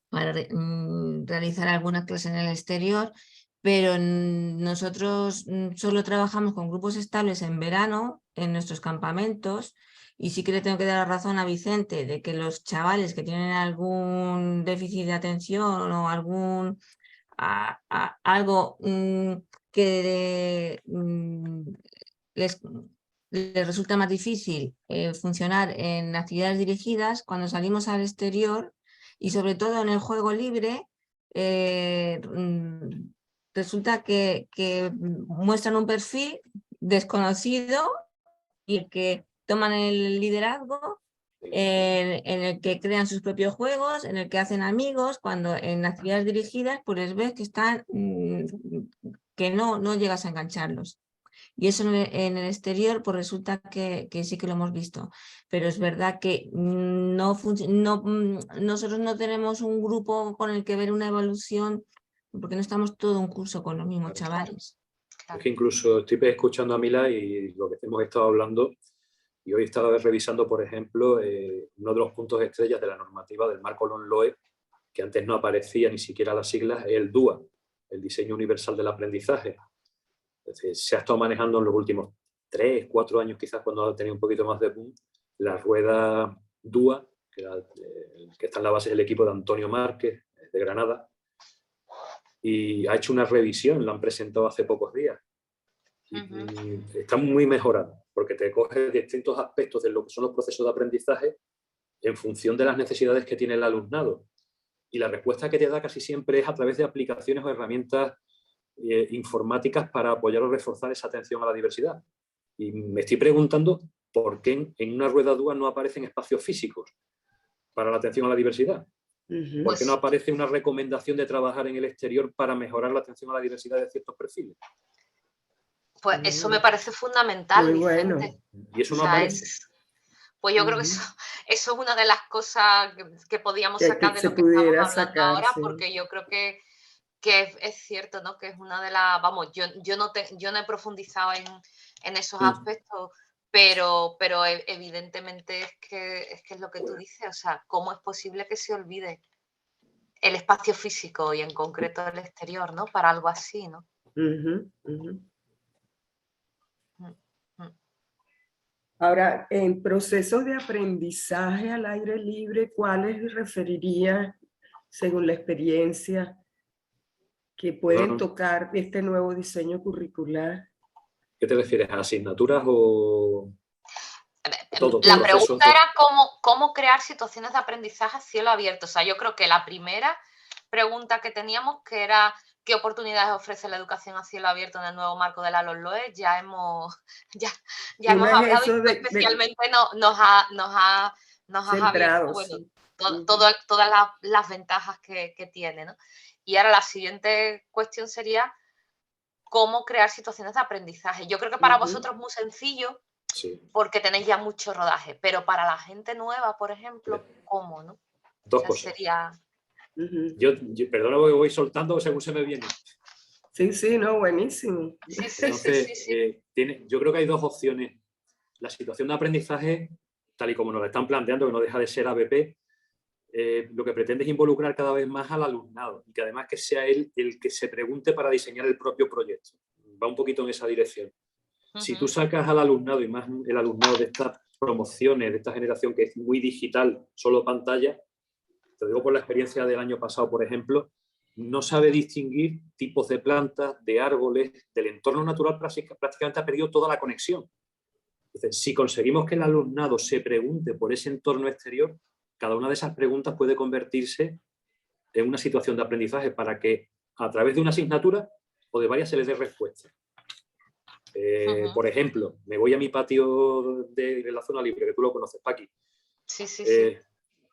para realizar alguna clase en el exterior, pero nosotros solo trabajamos con grupos estables en verano, en nuestros campamentos. Y sí que le tengo que dar la razón a Vicente de que los chavales que tienen algún déficit de atención o algo que les resulta más difícil funcionar en actividades dirigidas, cuando salimos al exterior y sobre todo en el juego libre, resulta que muestran un perfil desconocido y que toman el liderazgo, en el que crean sus propios juegos, en el que hacen amigos, cuando en actividades dirigidas pues ves que están que no llegas a engancharlos. Y eso en el exterior, pues resulta que sí que lo hemos visto. Pero es verdad que nosotros no tenemos un grupo con el que ver una evolución, porque no estamos todo un curso con los mismos chavales. Es que incluso estoy escuchando a Mila y lo que hemos estado hablando, y hoy estaba revisando, por ejemplo, uno de los puntos estrellas de la normativa del marco LOMLOE, que antes no aparecía ni siquiera las siglas, es el DUA, el Diseño Universal del Aprendizaje. Es decir, se ha estado manejando en los últimos 3, 4 años, quizás cuando ha tenido un poquito más de boom, la rueda DUA, que está en la base del equipo de Antonio Márquez, de Granada, y ha hecho una revisión, la han presentado hace pocos días. Está muy mejorada, porque te coge distintos aspectos de lo que son los procesos de aprendizaje en función de las necesidades que tiene el alumnado. Y la respuesta que te da casi siempre es a través de aplicaciones o herramientas informáticas para apoyar o reforzar esa atención a la diversidad. Y me estoy preguntando por qué en una rueda DUA no aparecen espacios físicos para la atención a la diversidad. ¿Por qué no aparece una recomendación de trabajar en el exterior para mejorar la atención a la diversidad de ciertos perfiles? Pues eso me parece fundamental, Muy bueno. Vicente. Y eso no aparece. Pues yo creo que eso es una de las cosas que podíamos sacar de lo que estamos hablando ahora, porque yo creo que es cierto, ¿no? Que es una de las... Vamos, yo no he profundizado en esos aspectos, pero evidentemente es que es lo que tú dices, o sea, ¿cómo es posible que se olvide el espacio físico y en concreto el exterior, ¿no? Para algo así, ¿no? Ahora, en procesos de aprendizaje al aire libre, ¿cuáles referiría, según la experiencia, que pueden tocar este nuevo diseño curricular? ¿Qué te refieres? ¿A asignaturas o...? La pregunta era cómo crear situaciones de aprendizaje a cielo abierto. O sea, yo creo que la primera pregunta que teníamos, que era ¿qué oportunidades ofrece la educación a cielo abierto en el nuevo marco de la LOMLOE? Ya hemos hablado y especialmente nos has abierto, bueno, todas las ventajas que tiene, ¿no? Y ahora la siguiente cuestión sería cómo crear situaciones de aprendizaje. Yo creo que para vosotros es muy sencillo, porque tenéis ya mucho rodaje, pero para la gente nueva, por ejemplo, ¿cómo, no? Dos cosas. Sería... Yo perdona porque voy soltando según se me viene. Sí, no, buenísimo. Entonces, yo creo que hay dos opciones. La situación de aprendizaje, tal y como nos la están planteando, que no deja de ser ABP, lo que pretende es involucrar cada vez más al alumnado y que además que sea él el que se pregunte para diseñar el propio proyecto. Va un poquito en esa dirección. Si tú sacas al alumnado, y más el alumnado de estas promociones, de esta generación que es muy digital, solo pantalla, te digo por la experiencia del año pasado, por ejemplo, no sabe distinguir tipos de plantas, de árboles, del entorno natural, prácticamente ha perdido toda la conexión. Entonces, si conseguimos que el alumnado se pregunte por ese entorno exterior, cada una de esas preguntas puede convertirse en una situación de aprendizaje para que a través de una asignatura o de varias se les dé respuesta. Por ejemplo, me voy a mi patio de la zona libre, que tú lo conoces, Paqui. Sí.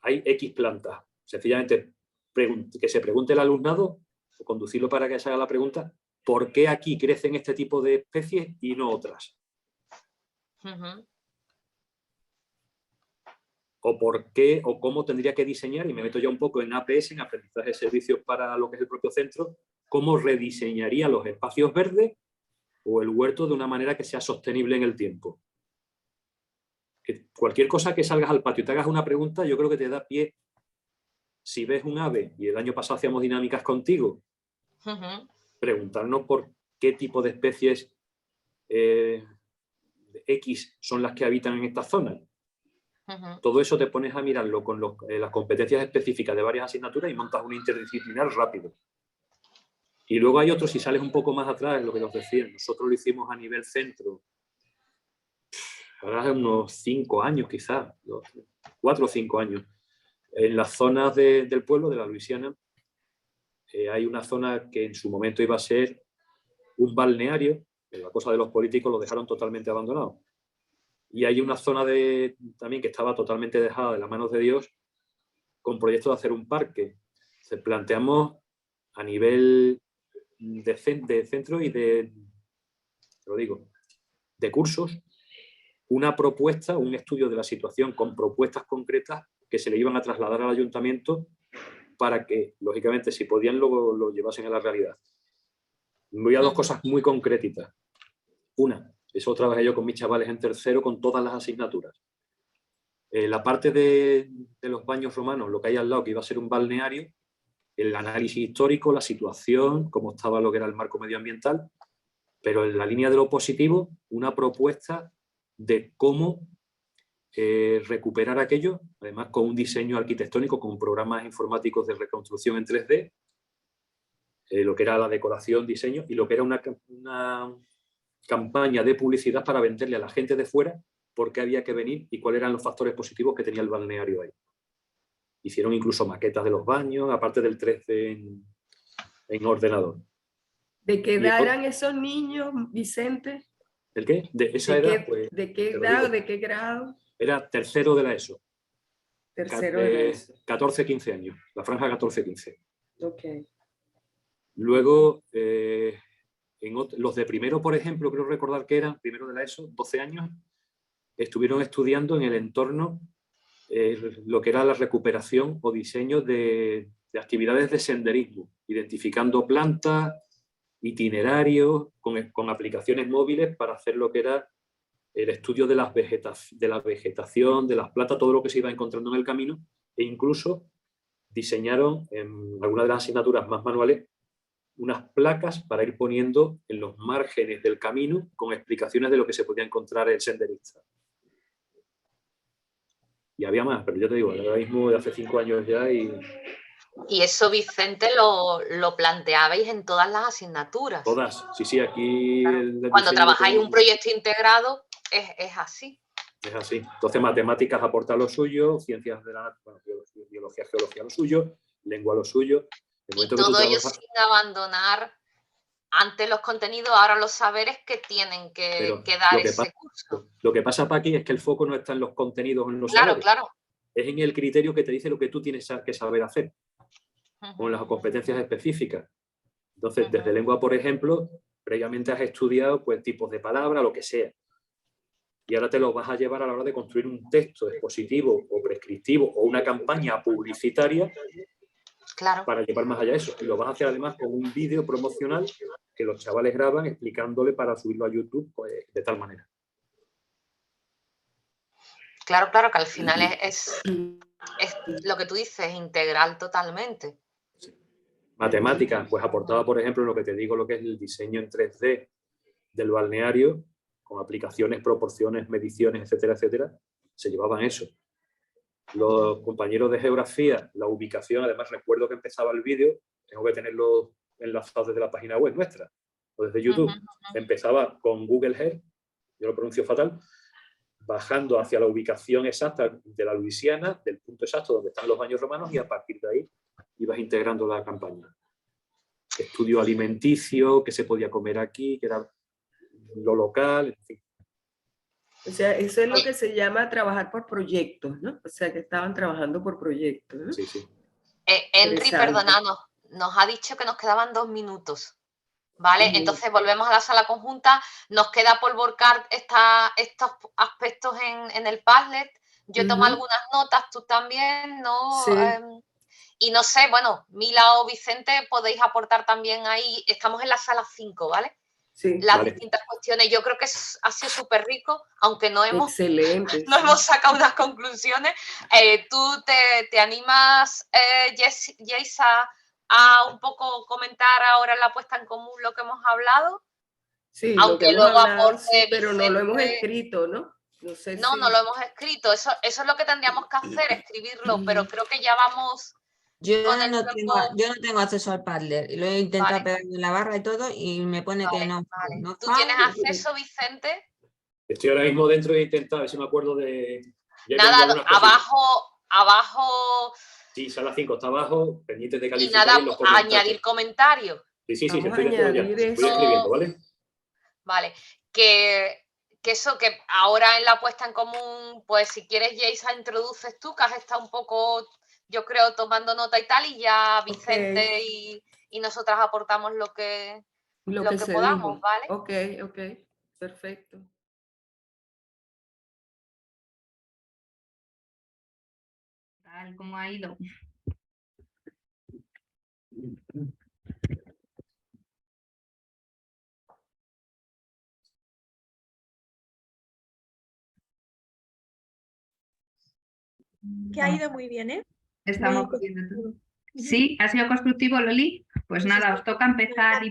Hay X plantas. Sencillamente, que se pregunte el alumnado, o conducirlo para que se haga la pregunta, ¿por qué aquí crecen este tipo de especies y no otras? O por qué, o cómo tendría que diseñar, y me meto ya un poco en APS, en aprendizaje de servicios para lo que es el propio centro, cómo rediseñaría los espacios verdes o el huerto de una manera que sea sostenible en el tiempo. Que cualquier cosa que salgas al patio y te hagas una pregunta, yo creo que te da pie. Si ves un ave, y el año pasado hacíamos dinámicas contigo, preguntarnos por qué tipo de especies X son las que habitan en esta zona. Todo eso te pones a mirarlo con las competencias específicas de varias asignaturas y montas un interdisciplinar rápido. Y luego hay otros, si sales un poco más atrás, lo que os decía, nosotros lo hicimos a nivel centro, ahora hace unos 5 años quizás, 4 o 5 años. En las zonas del pueblo, de la Luisiana, hay una zona que en su momento iba a ser un balneario, pero la cosa de los políticos lo dejaron totalmente abandonado. Y hay una zona también que estaba totalmente dejada de las manos de Dios, con proyectos de hacer un parque. Se planteamos a nivel de centro y te lo digo, de cursos, una propuesta, un estudio de la situación con propuestas concretas que se le iban a trasladar al ayuntamiento para que, lógicamente, si podían, lo llevasen a la realidad. Voy a dos cosas muy concretitas. Una, eso trabajé yo con mis chavales en tercero con todas las asignaturas. La parte de los baños romanos, lo que hay al lado, que iba a ser un balneario, el análisis histórico, la situación, cómo estaba lo que era el marco medioambiental, pero en la línea de lo positivo, una propuesta de cómo recuperar aquello, además con un diseño arquitectónico, con programas informáticos de reconstrucción en 3D, lo que era la decoración, diseño, y lo que era una campaña de publicidad para venderle a la gente de fuera por qué había que venir y cuáles eran los factores positivos que tenía el balneario ahí. Hicieron incluso maquetas de los baños, aparte del 3D en ordenador. ¿De qué edad eran esos niños, Vicente? ¿El qué? De esa edad, pues, ¿de qué edad o de qué grado? Era tercero de la ESO. Tercero de la ESO. 14-15 años, la franja 14-15. Ok. Luego, los de primero, por ejemplo, creo recordar que eran, primero de la ESO, 12 años, estuvieron estudiando en el entorno lo que era la recuperación o diseño de actividades de senderismo, identificando plantas, itinerarios, con aplicaciones móviles para hacer lo que era el estudio de la vegetación, de las plantas, todo lo que se iba encontrando en el camino, e incluso diseñaron en algunas de las asignaturas más manuales unas placas para ir poniendo en los márgenes del camino con explicaciones de lo que se podía encontrar el senderista. Y había más, pero yo te digo, ahora mismo de hace 5 años ya y... Y eso, Vicente, lo planteabais en todas las asignaturas. Todas, sí, aquí... Claro. Cuando trabajáis un proyecto integrado, es así. Es así. Entonces, matemáticas aporta lo suyo, ciencias de la biología, geología lo suyo, lengua lo suyo. Y todo ello sin abandonar antes los contenidos, ahora los saberes que tienen que dar ese curso. Lo que pasa, Paqui, es que el foco no está en los contenidos o en los saberes. Claro. Es en el criterio que te dice lo que tú tienes que saber hacer, con las competencias específicas. Entonces, desde lengua, por ejemplo, previamente has estudiado pues, tipos de palabras, lo que sea. Y ahora te lo vas a llevar a la hora de construir un texto expositivo o prescriptivo o una campaña publicitaria para llevar más allá eso. Y lo vas a hacer además con un vídeo promocional que los chavales graban explicándole para subirlo a YouTube pues, de tal manera. Claro, que al final es lo que tú dices, integral totalmente. Sí. Matemáticas, pues aportaba, por ejemplo, lo que te digo, lo que es el diseño en 3D del balneario, con aplicaciones, proporciones, mediciones, etcétera, etcétera, se llevaban eso. Los compañeros de geografía, la ubicación, además recuerdo que empezaba el vídeo, tengo que tenerlo enlazado desde la página web nuestra, o desde YouTube. Empezaba con Google Earth, yo lo pronuncio fatal, bajando hacia la ubicación exacta de la Luisiana, del punto exacto donde están los baños romanos, y a partir de ahí ibas integrando la campaña. Estudio alimenticio, qué se podía comer aquí, qué era lo local, en fin. O sea, eso es lo que se llama trabajar por proyectos, ¿no? O sea, que estaban trabajando por proyectos, ¿no? Sí, sí. Henry, perdónanos, nos ha dicho que nos quedaban 2 minutos. ¿Vale? Entonces volvemos a la sala conjunta. Nos queda por volcar estos aspectos en el Padlet. Yo tomo algunas notas, tú también, ¿no? Sí. Y no sé, bueno, Mila o Vicente podéis aportar también ahí. Estamos en la sala 5, ¿vale? Sí. Las distintas cuestiones. Yo creo que ha sido súper rico, aunque no hemos sacado unas conclusiones. ¿Tú te animas, Yeisa, a un poco comentar ahora en la puesta en común lo que hemos hablado? Sí, aunque lo que hemos luego hablado, aporte sí, pero Vicente, no lo hemos escrito, ¿no? No sé no, si... no lo hemos escrito. Eso es lo que tendríamos que hacer, escribirlo, pero creo que ya vamos... Yo no tengo acceso al Padlet. Lo he intentado pegar en la barra y todo y me pone que no. Vale. ¿Tú tienes acceso, Vicente? Estoy ahora mismo dentro de intentar, a ver si me acuerdo de... Nada, abajo... Sí, sala 5 está abajo, pendientes de Y calificar nada, en los comentarios. añadir comentarios. Sí, estoy dentro ya. Voy escribiendo, ¿vale? Vale. Que eso, que ahora en la puesta en común, pues si quieres, Yeisa, introduces tú, que has estado un poco, yo creo, tomando nota y tal, y ya Vicente y nosotras aportamos lo que se podamos, dijo. ¿vale? Ok, perfecto. tal? ¿Cómo ha ido? Que ha ido muy bien, ¿eh? Estamos viendo todo. ¿Sí? ¿Ha sido constructivo, Loli? Pues nada, os toca empezar.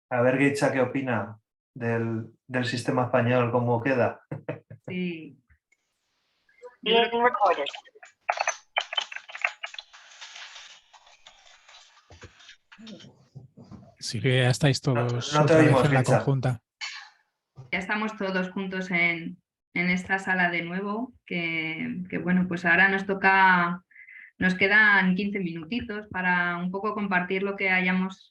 A ver, Geitza, ¿qué opina del sistema español? ¿Cómo queda? Sí. Sí, que ya estáis todos No te otra vez oímos, en la Geitza. conjunta. Ya estamos todos juntos en esta sala de nuevo, que bueno, pues ahora nos quedan 15 minutitos para un poco compartir lo que hayamos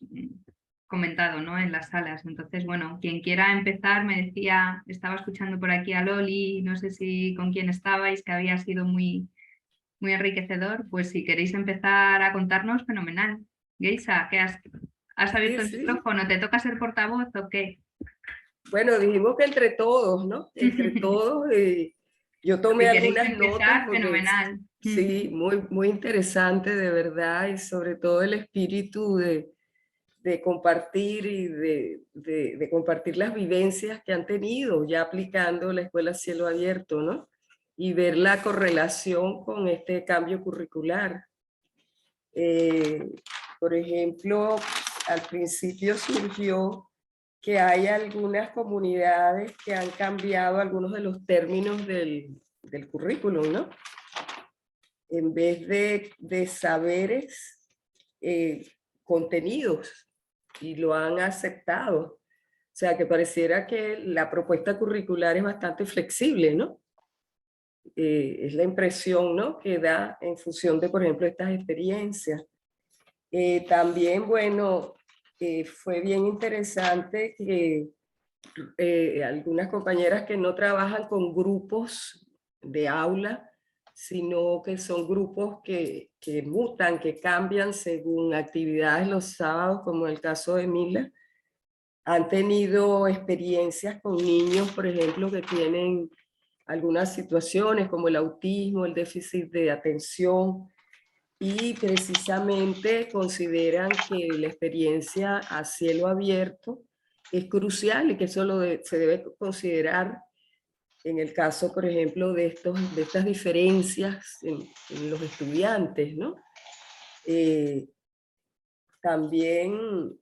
comentado, ¿no? En las salas. Entonces, bueno, quien quiera empezar, me decía, estaba escuchando por aquí a Loli, no sé si con quién estabais, que había sido muy, muy enriquecedor, pues si queréis empezar a contarnos, fenomenal. Geisa, ¿qué has abierto el micrófono? ¿Te toca ser portavoz o qué? Bueno, dijimos que entre todos, ¿no? Entre todos. Yo tomé algunas notas. Porque, fenomenal. Sí, muy, muy interesante de verdad, y sobre todo el espíritu de compartir y de compartir las vivencias que han tenido ya aplicando la Escuela Cielo Abierto, ¿no? Y ver la correlación con este cambio curricular. Por ejemplo, al principio surgió que hay algunas comunidades que han cambiado algunos de los términos del currículum, ¿no? En vez de saberes, contenidos, y lo han aceptado. O sea, que pareciera que la propuesta curricular es bastante flexible, ¿no? Es la impresión, ¿no?, que da en función de, por ejemplo, estas experiencias. También, bueno, fue bien interesante que algunas compañeras que no trabajan con grupos de aula, sino que son grupos que mutan, que cambian según actividades los sábados, como el caso de Mila, han tenido experiencias con niños, por ejemplo, que tienen algunas situaciones como el autismo, el déficit de atención, y precisamente consideran que la experiencia a cielo abierto es crucial y que eso se debe considerar en el caso, por ejemplo, de estas diferencias en los estudiantes, ¿no? También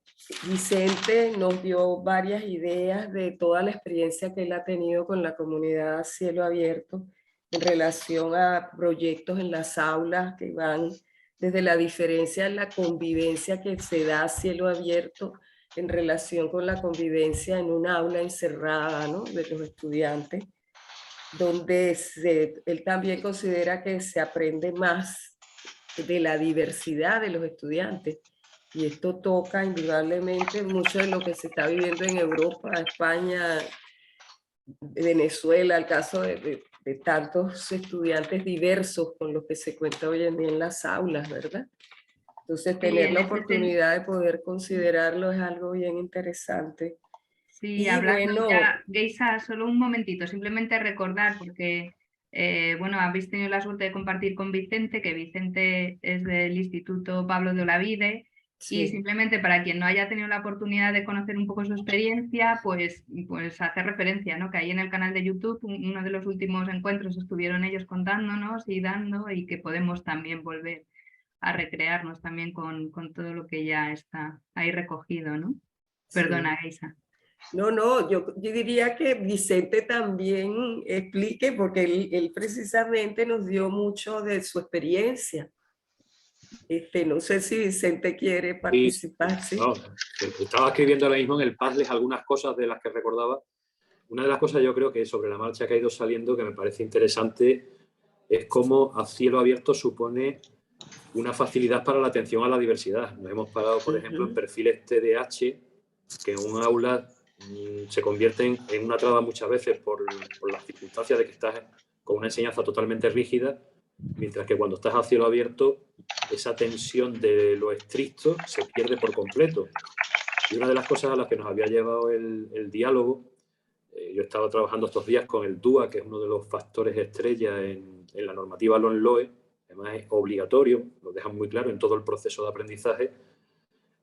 Vicente nos dio varias ideas de toda la experiencia que él ha tenido con la comunidad Cielo Abierto en relación a proyectos en las aulas que van desde la diferencia en la convivencia que se da a cielo abierto en relación con la convivencia en un aula encerrada, ¿no?, de los estudiantes, donde él también considera que se aprende más de la diversidad de los estudiantes. Y esto toca indudablemente mucho de lo que se está viviendo en Europa, España, Venezuela, el caso de tantos estudiantes diversos con los que se cuenta hoy en día en las aulas, ¿verdad? Entonces, tener la oportunidad de poder considerarlo es algo bien interesante. Sí, y hablando bueno, ya, Geisa, solo un momentito, simplemente recordar, porque bueno, habéis tenido la suerte de compartir con Vicente, que Vicente es del Instituto Pablo de Olavide, sí. Y simplemente para quien no haya tenido la oportunidad de conocer un poco su experiencia, pues hacer referencia, ¿no?, que ahí en el canal de YouTube, uno de los últimos encuentros estuvieron ellos contándonos y dando, y que podemos también volver a recrearnos también con todo lo que ya está ahí recogido, ¿no? Perdona, Geisa. No, yo diría que Vicente también explique, porque él precisamente nos dio mucho de su experiencia. No sé si Vicente quiere participar. Sí. No, estaba escribiendo ahora mismo en el Padlet algunas cosas de las que recordaba. Una de las cosas, yo creo que sobre la marcha que ha ido saliendo, que me parece interesante, es cómo a cielo abierto supone una facilidad para la atención a la diversidad. Nos hemos parado, por ejemplo, en perfiles TDAH, que en un aula se convierten en una traba muchas veces por las circunstancias de que estás con una enseñanza totalmente rígida, mientras que cuando estás a cielo abierto, esa tensión de lo estricto se pierde por completo. Y una de las cosas a las que nos había llevado el diálogo Yo he estado trabajando estos días con el DUA, que es uno de los factores estrella en la normativa LOMLOE, además es obligatorio, lo dejan muy claro en todo el proceso de aprendizaje.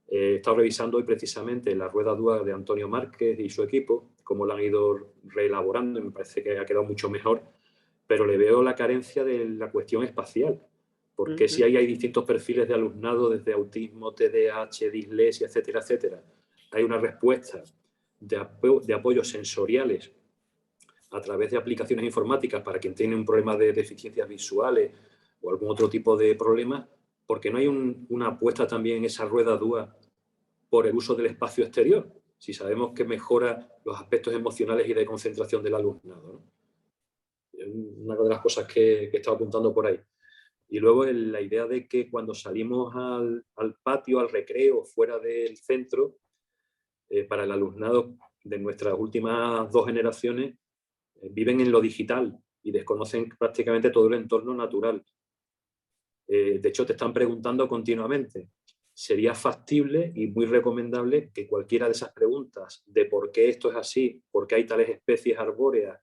He estado revisando hoy precisamente la rueda DUA de Antonio Márquez y su equipo, cómo la han ido reelaborando y me parece que ha quedado mucho mejor, pero le veo la carencia de la cuestión espacial, porque si hay distintos perfiles de alumnado, desde autismo, TDAH, dislexia, etcétera, etcétera, hay una respuesta de apoyos sensoriales a través de aplicaciones informáticas para quien tiene un problema de deficiencias visuales o algún otro tipo de problema, porque no hay una apuesta también en esa rueda DUA por el uso del espacio exterior, si sabemos que mejora los aspectos emocionales y de concentración del alumnado, ¿no? Es una de las cosas que he estado apuntando por ahí. Y luego la idea de que cuando salimos al patio, al recreo, fuera del centro, para el alumnado de nuestras últimas 2 generaciones, viven en lo digital y desconocen prácticamente todo el entorno natural. De hecho, te están preguntando continuamente. Sería factible y muy recomendable que cualquiera de esas preguntas de por qué esto es así, por qué hay tales especies arbóreas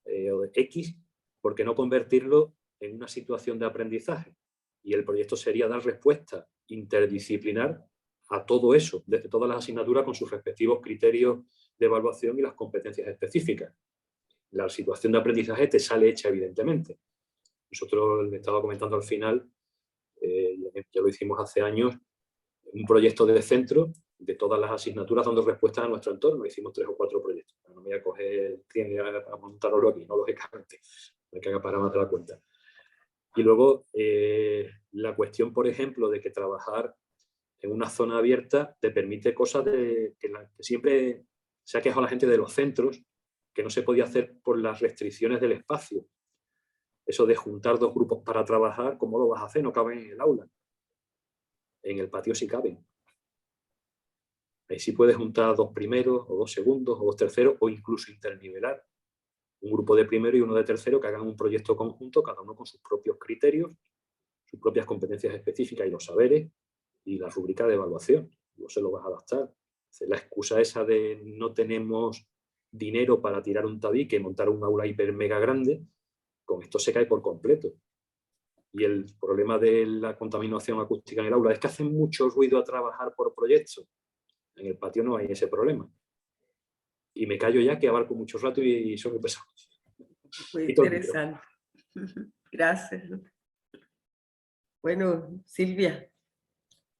o de X, por qué no convertirlo en una situación de aprendizaje. Y el proyecto sería dar respuesta interdisciplinar a todo eso, desde todas las asignaturas con sus respectivos criterios de evaluación y las competencias específicas. La situación de aprendizaje te sale hecha, evidentemente. Nosotros, le estaba comentando al final, ya lo hicimos hace años, un proyecto de centro de todas las asignaturas dando respuestas a nuestro entorno. Hicimos 3 o 4 proyectos. No me voy a coger tiempo a montarlo aquí, no lógicamente. Me caga para más de la cuenta. Y luego, la cuestión, por ejemplo, de que trabajar en una zona abierta te permite cosas que siempre se ha quejado la gente de los centros, que no se podía hacer por las restricciones del espacio. Eso de juntar 2 grupos para trabajar, ¿cómo lo vas a hacer? No caben en el aula. En el patio sí caben. Ahí sí puedes juntar 2 primeros, o 2 segundos, o 2 terceros, o incluso internivelar. Un grupo de primero y uno de tercero que hagan un proyecto conjunto, cada uno con sus propios criterios, sus propias competencias específicas y los saberes, y la rúbrica de evaluación. No se lo vas a adaptar. La excusa esa de no tenemos dinero para tirar un tabique y montar un aula hiper mega grande, con esto se cae por completo. Y el problema de la contaminación acústica en el aula es que hacen mucho ruido a trabajar por proyectos. En el patio no hay ese problema. Y me callo ya, que abarco mucho rato y soy muy pesado. Muy interesante. Gracias. Bueno, Silvia.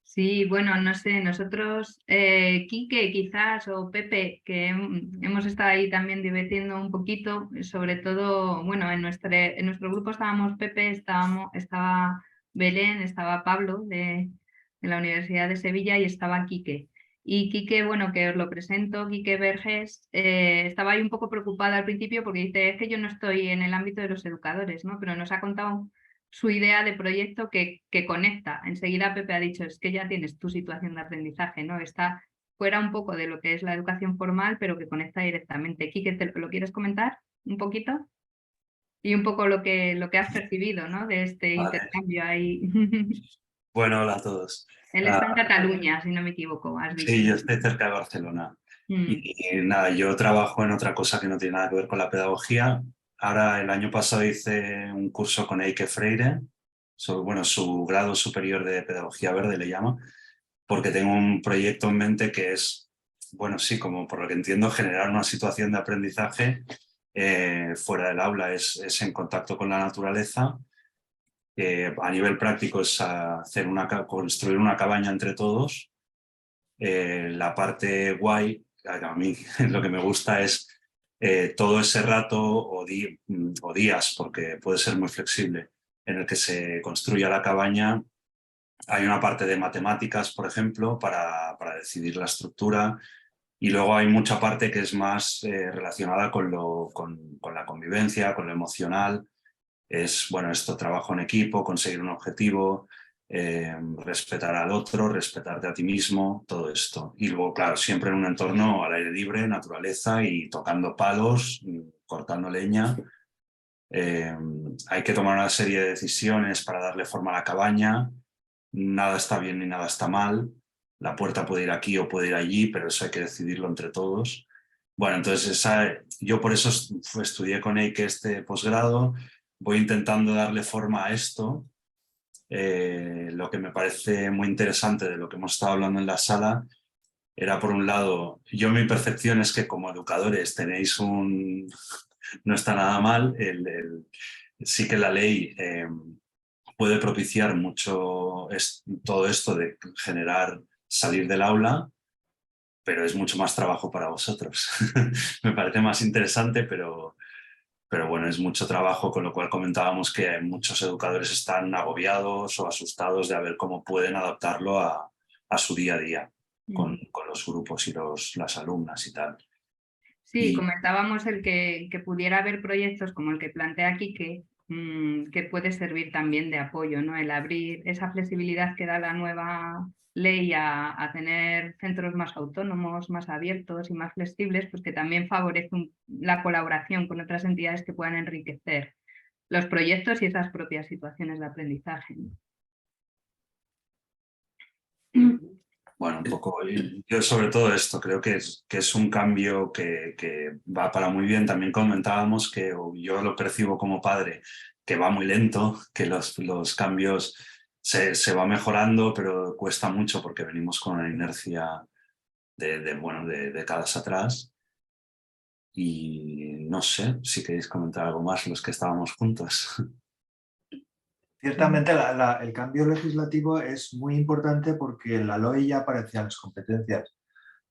Sí, bueno, no sé, nosotros, Quique quizás o Pepe, que hemos estado ahí también divirtiendo un poquito, sobre todo, bueno, en nuestro grupo estábamos Pepe, estaba Belén, estaba Pablo de la Universidad de Sevilla y estaba Quique. Y Quique, bueno, que os lo presento, Quique Verges, estaba ahí un poco preocupada al principio porque dice, es que yo no estoy en el ámbito de los educadores, ¿no? Pero nos ha contado su idea de proyecto que conecta. Enseguida Pepe ha dicho, es que ya tienes tu situación de aprendizaje, ¿no? Está fuera un poco de lo que es la educación formal, pero que conecta directamente. Quique, ¿lo quieres comentar un poquito? Y un poco lo que has percibido, ¿no? De este intercambio ahí. Bueno, hola a todos. Él está en Cataluña, si no me equivoco, has visto. Sí, yo estoy cerca de Barcelona. Y nada, yo trabajo en otra cosa que no tiene nada que ver con la pedagogía. Ahora, el año pasado hice un curso con Eike Freire, sobre, su grado superior de pedagogía verde le llama, porque tengo un proyecto en mente que es, bueno, sí, como por lo que entiendo, generar una situación de aprendizaje fuera del aula, es en contacto con la naturaleza. A nivel práctico es construir una cabaña entre todos. La parte guay, a mí lo que me gusta es todo ese rato o días, porque puede ser muy flexible, en el que se construya la cabaña. Hay una parte de matemáticas, por ejemplo, para decidir la estructura, y luego hay mucha parte que es más relacionada con la convivencia, con lo emocional. Es, bueno, esto, trabajo en equipo, conseguir un objetivo, respetar al otro, respetarte a ti mismo, todo esto. Y luego, claro, siempre en un entorno al aire libre, naturaleza y tocando palos, cortando leña. Hay que tomar una serie de decisiones para darle forma a la cabaña. Nada está bien ni nada está mal. La puerta puede ir aquí o puede ir allí, pero eso hay que decidirlo entre todos. Bueno, entonces yo por eso estudié con Eike este posgrado, voy intentando darle forma a esto. Lo que me parece muy interesante de lo que hemos estado hablando en la sala era, por un lado, mi percepción es que como educadores tenéis no está nada mal, sí que la ley puede propiciar mucho todo esto de salir del aula, pero es mucho más trabajo para vosotros. Me parece más interesante, pero bueno, es mucho trabajo, con lo cual comentábamos que muchos educadores están agobiados o asustados de ver cómo pueden adaptarlo a su día a día con los grupos y las alumnas y tal. Sí, comentábamos el que pudiera haber proyectos como el que plantea aquí que puede servir también de apoyo, ¿no? El abrir esa flexibilidad que da la nueva ley a tener centros más autónomos, más abiertos y más flexibles, pues que también favorece la colaboración con otras entidades que puedan enriquecer los proyectos y esas propias situaciones de aprendizaje, ¿no? Bueno, un poco, yo sobre todo esto, creo que es un cambio que va para muy bien. También comentábamos que yo lo percibo como padre, que va muy lento, que los cambios se va mejorando, pero cuesta mucho porque venimos con una inercia de décadas atrás. Y no sé si queréis comentar algo más los que estábamos juntos. Ciertamente el cambio legislativo es muy importante porque en la LOE ya aparecían las competencias,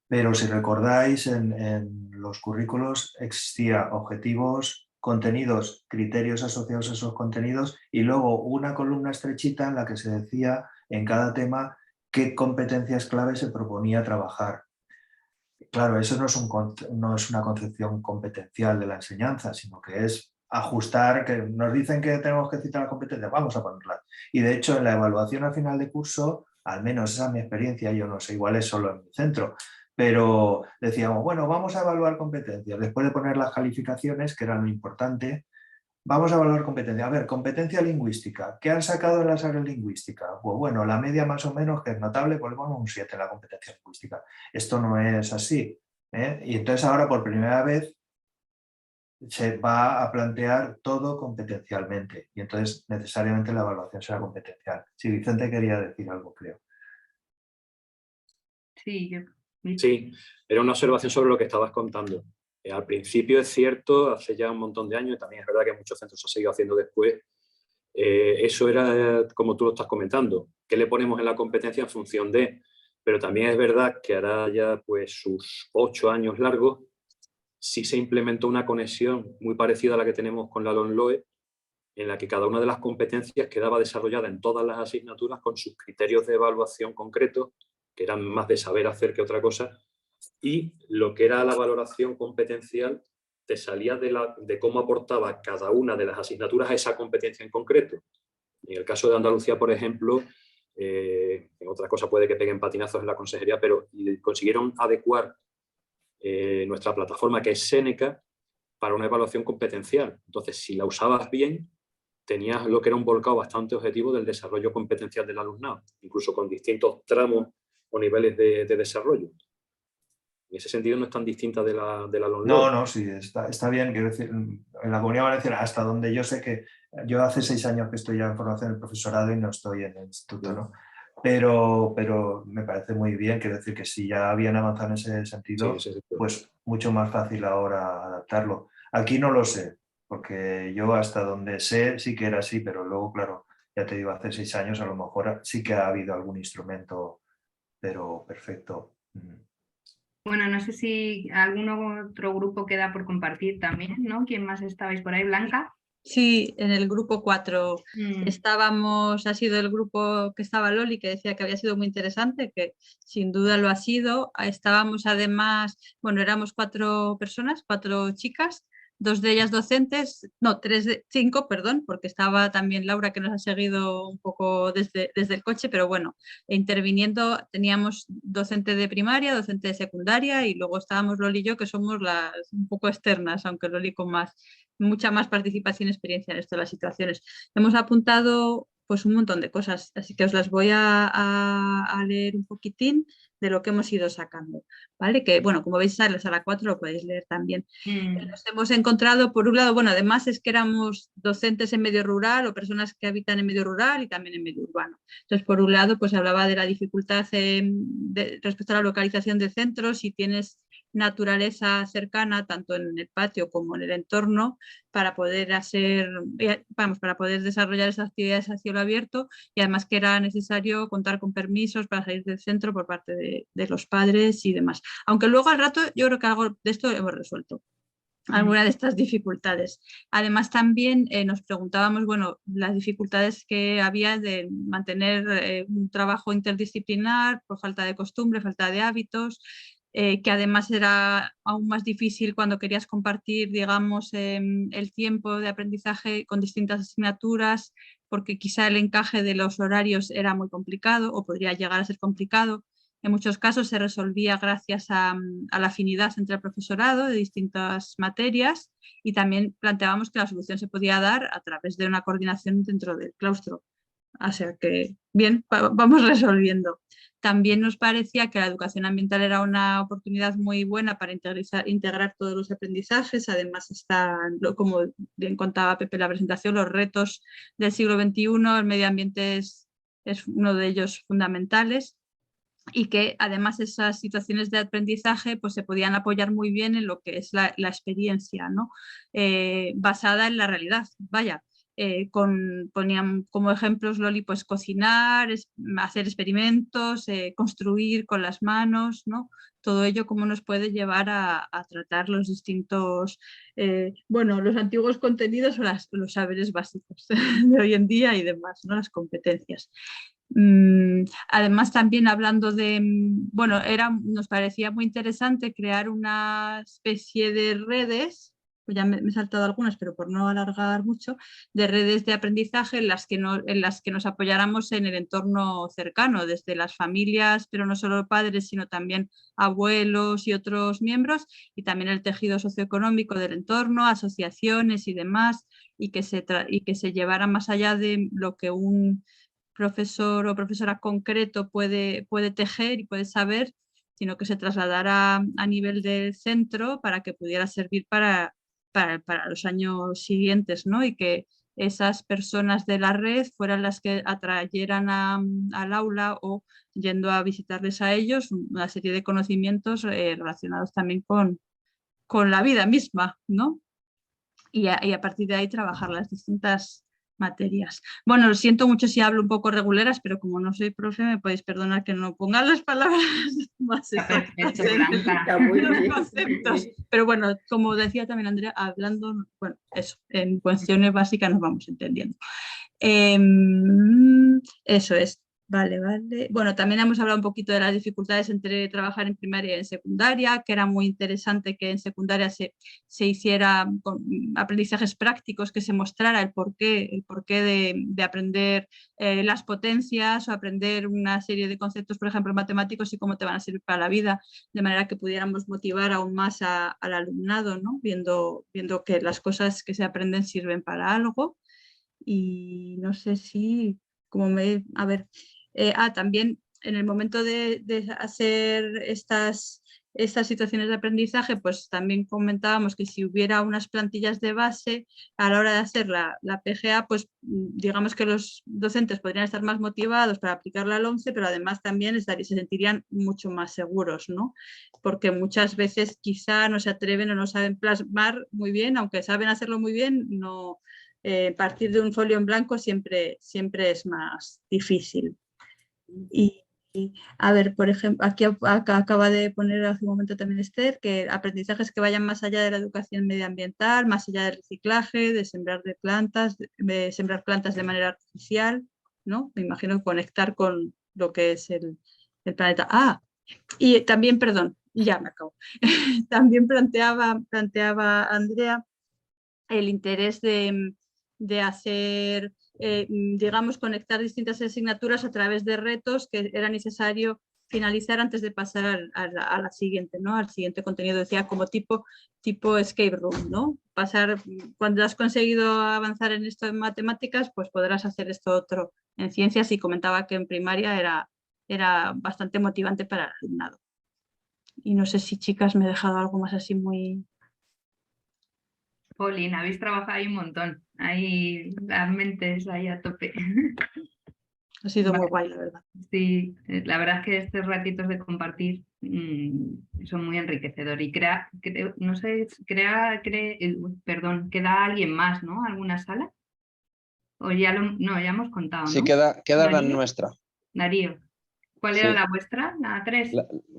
pero si recordáis en los currículos existía objetivos, contenidos, criterios asociados a esos contenidos y luego una columna estrechita en la que se decía en cada tema qué competencias clave se proponía trabajar. Claro, eso no es una concepción competencial de la enseñanza, sino que es ajustar, que nos dicen que tenemos que citar la competencia, vamos a ponerla. Y de hecho en la evaluación al final de curso, al menos esa es mi experiencia, yo no sé, igual es solo en mi centro, pero decíamos, bueno, vamos a evaluar competencias, después de poner las calificaciones, que era lo importante, vamos a evaluar competencia. A ver, competencia lingüística. ¿Qué han sacado en las áreas lingüísticas? Pues bueno, la media más o menos, que es notable, pues ponemos un 7 en la competencia lingüística. Esto no es así, ¿eh? Y entonces ahora por primera vez se va a plantear todo competencialmente y entonces necesariamente la evaluación será competencial. Sí, Vicente quería decir algo, creo. Sí, era una observación sobre lo que estabas contando. Al principio es cierto, hace ya un montón de años, y también es verdad que muchos centros se han seguido haciendo después, eso era como tú lo estás comentando, ¿qué le ponemos en la competencia en función de? Pero también es verdad que hará ya pues sus 8 años largos, sí se implementó una conexión muy parecida a la que tenemos con la LOMLOE, en la que cada una de las competencias quedaba desarrollada en todas las asignaturas con sus criterios de evaluación concretos, que eran más de saber hacer que otra cosa, y lo que era la valoración competencial te salía de cómo aportaba cada una de las asignaturas a esa competencia en concreto. En el caso de Andalucía, por ejemplo, en otra cosa puede que peguen patinazos en la consejería, pero consiguieron adecuar nuestra plataforma, que es Seneca, para una evaluación competencial. Entonces, si la usabas bien, tenías lo que era un volcado bastante objetivo del desarrollo competencial del alumnado, incluso con distintos tramos o niveles de desarrollo. En ese sentido no es tan distinta de la LOMLOE. No, sí, está bien. Quiero decir, en la Comunidad Valenciana, hasta donde yo sé que yo hace 6 años que estoy ya en formación del profesorado y no estoy en el instituto, ¿no? Pero me parece muy bien, quiero decir que si ya habían avanzado en ese sentido, pues mucho más fácil ahora adaptarlo. Aquí no lo sé, porque yo hasta donde sé sí que era así, pero luego, claro, ya te digo, hace 6 años a lo mejor sí que ha habido algún instrumento, pero perfecto. Bueno, no sé si algún otro grupo queda por compartir también, ¿no? ¿Quién más estabais por ahí? ¿Blanca? Sí, en el grupo 4 estábamos, ha sido el grupo que estaba Loli, que decía que había sido muy interesante, que sin duda lo ha sido. Estábamos además, bueno, éramos 4 personas, 4 chicas, 2 de ellas docentes, no, 5, perdón, porque estaba también Laura, que nos ha seguido un poco desde el coche, pero bueno, interviniendo teníamos docente de primaria, docente de secundaria y luego estábamos Loli y yo, que somos las un poco externas, aunque Loli con mucha más participación y experiencia en esto de las situaciones. Hemos apuntado pues un montón de cosas, así que os las voy a leer un poquitín. lo que hemos ido sacando, ¿vale? Que, bueno, como veis, sale a la 4, lo podéis leer también. Nos hemos encontrado, por un lado, bueno, además es que éramos docentes en medio rural o personas que habitan en medio rural y también en medio urbano. Entonces, por un lado, pues hablaba de la dificultad respecto a la localización de centros, si tienes naturaleza cercana, tanto en el patio como en el entorno, para poder para poder desarrollar esas actividades a cielo abierto, y además que era necesario contar con permisos para salir del centro por parte de los padres y demás. Aunque luego al rato yo creo que algo de esto hemos resuelto, alguna de estas dificultades. Además también nos preguntábamos, bueno, las dificultades que había de mantener un trabajo interdisciplinar por falta de costumbre, falta de hábitos, que además era aún más difícil cuando querías compartir, digamos, el tiempo de aprendizaje con distintas asignaturas, porque quizá el encaje de los horarios era muy complicado o podría llegar a ser complicado. En muchos casos se resolvía gracias a la afinidad entre el profesorado de distintas materias, y también planteábamos que la solución se podía dar a través de una coordinación dentro del claustro. O sea que, bien, vamos resolviendo. También nos parecía que la educación ambiental era una oportunidad muy buena para integrar todos los aprendizajes. Además están, como bien contaba Pepe en la presentación, los retos del siglo XXI, el medio ambiente es uno de ellos fundamentales, y que además esas situaciones de aprendizaje pues se podían apoyar muy bien en lo que es la experiencia, ¿no? Basada en la realidad, vaya. Ponían como ejemplos, Loli, pues cocinar, hacer experimentos, construir con las manos, ¿no? Todo ello cómo nos puede llevar a tratar los distintos, bueno, los antiguos contenidos o los saberes básicos de hoy en día y demás, ¿no? Las competencias. Además también hablando de, bueno, nos parecía muy interesante crear una especie de redes, pues ya me he saltado algunas, pero por no alargar mucho, de redes de aprendizaje en las que nos apoyáramos en el entorno cercano, desde las familias, pero no solo padres, sino también abuelos y otros miembros, y también el tejido socioeconómico del entorno, asociaciones y demás, y que se llevara más allá de lo que un profesor o profesora concreto puede tejer y puede saber, sino que se trasladara a nivel del centro para que pudiera servir para los años siguientes, ¿no? Y que esas personas de la red fueran las que atrayeran al aula, o yendo a visitarles a ellos, una serie de conocimientos relacionados también con la vida misma, ¿no? Y a partir de ahí trabajar las distintas materias. Bueno, lo siento mucho si hablo un poco reguleras, pero como no soy profe, me podéis perdonar que no ponga las palabras más exactas en los conceptos. Pero bueno, como decía también Andrea, hablando, bueno, eso, en cuestiones básicas nos vamos entendiendo. Eso es. Vale. Bueno, también hemos hablado un poquito de las dificultades entre trabajar en primaria y en secundaria, que era muy interesante que en secundaria se hiciera con aprendizajes prácticos, que se mostrara el porqué de aprender las potencias, o aprender una serie de conceptos, por ejemplo, matemáticos, y cómo te van a servir para la vida, de manera que pudiéramos motivar aún más al alumnado, ¿no? Viendo que las cosas que se aprenden sirven para algo. Y no sé si, también en el momento de hacer estas situaciones de aprendizaje, pues también comentábamos que si hubiera unas plantillas de base a la hora de hacer la PGA, pues digamos que los docentes podrían estar más motivados para aplicar la LOMCE, pero además también se sentirían mucho más seguros, ¿no? Porque muchas veces quizá no se atreven o no saben plasmar muy bien, aunque saben hacerlo muy bien, no... partir de un folio en blanco siempre es más difícil. Y a ver, por ejemplo, aquí acaba de poner hace un momento también Esther, que aprendizajes que vayan más allá de la educación medioambiental, más allá del reciclaje, de sembrar plantas de manera artificial, ¿no? Me imagino conectar con lo que es el planeta. Y también, perdón, ya me acabo. También planteaba Andrea el interés de hacer, digamos, conectar distintas asignaturas a través de retos que era necesario finalizar antes de pasar a la siguiente, ¿no? Al siguiente contenido, decía, como tipo escape room, ¿no? Cuando has conseguido avanzar en esto en matemáticas, pues podrás hacer esto otro en ciencias, y comentaba que en primaria era era bastante motivante para el alumnado. Y no sé si, chicas, me he dejado algo más así muy... Polín, habéis trabajado ahí un montón, ahí las mentes ahí a tope. Ha sido muy guay, la verdad. Sí, la verdad es que estos ratitos de compartir son muy enriquecedores y no sé, perdón, queda alguien más, ¿no? ¿Alguna sala? O ya no, ya hemos contado, ¿no? Sí, queda la nuestra. Darío, ¿cuál era la vuestra? ¿La 3?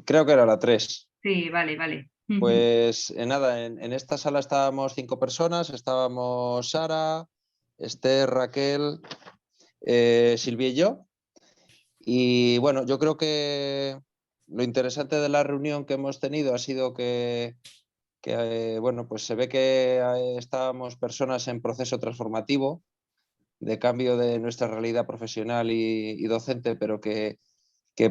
Creo que era la 3. Sí, vale. Pues nada, en esta sala estábamos 5 personas, estábamos Sara, Esther, Raquel, Silvia y yo. Y bueno, yo creo que lo interesante de la reunión que hemos tenido ha sido que bueno, pues se ve que estábamos personas en proceso transformativo de cambio de nuestra realidad profesional y docente, pero que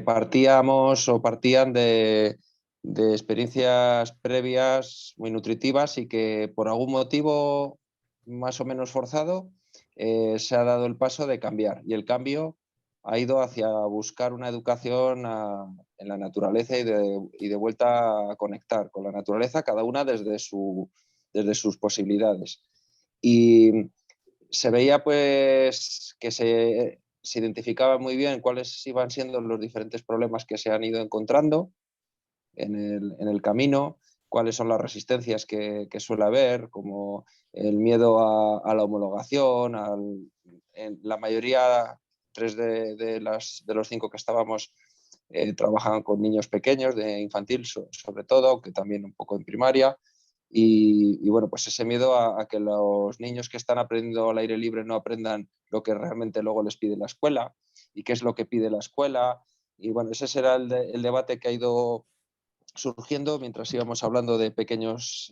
partían de experiencias previas muy nutritivas y que por algún motivo más o menos forzado se ha dado el paso de cambiar. Y el cambio ha ido hacia buscar una educación en la naturaleza y de vuelta a conectar con la naturaleza, cada una desde sus posibilidades. Y se veía pues que se identificaba muy bien cuáles iban siendo los diferentes problemas que se han ido encontrando en el camino, cuáles son las resistencias que suele haber, como el miedo a la homologación, en la mayoría, 3 de los 5 que estábamos trabajaban con niños pequeños, de infantil sobre todo, aunque también un poco en primaria. Y bueno, pues ese miedo a que los niños que están aprendiendo al aire libre no aprendan lo que realmente luego les pide la escuela y qué es lo que pide la escuela. Y bueno, ese será el debate que ha ido surgiendo mientras íbamos hablando de pequeñas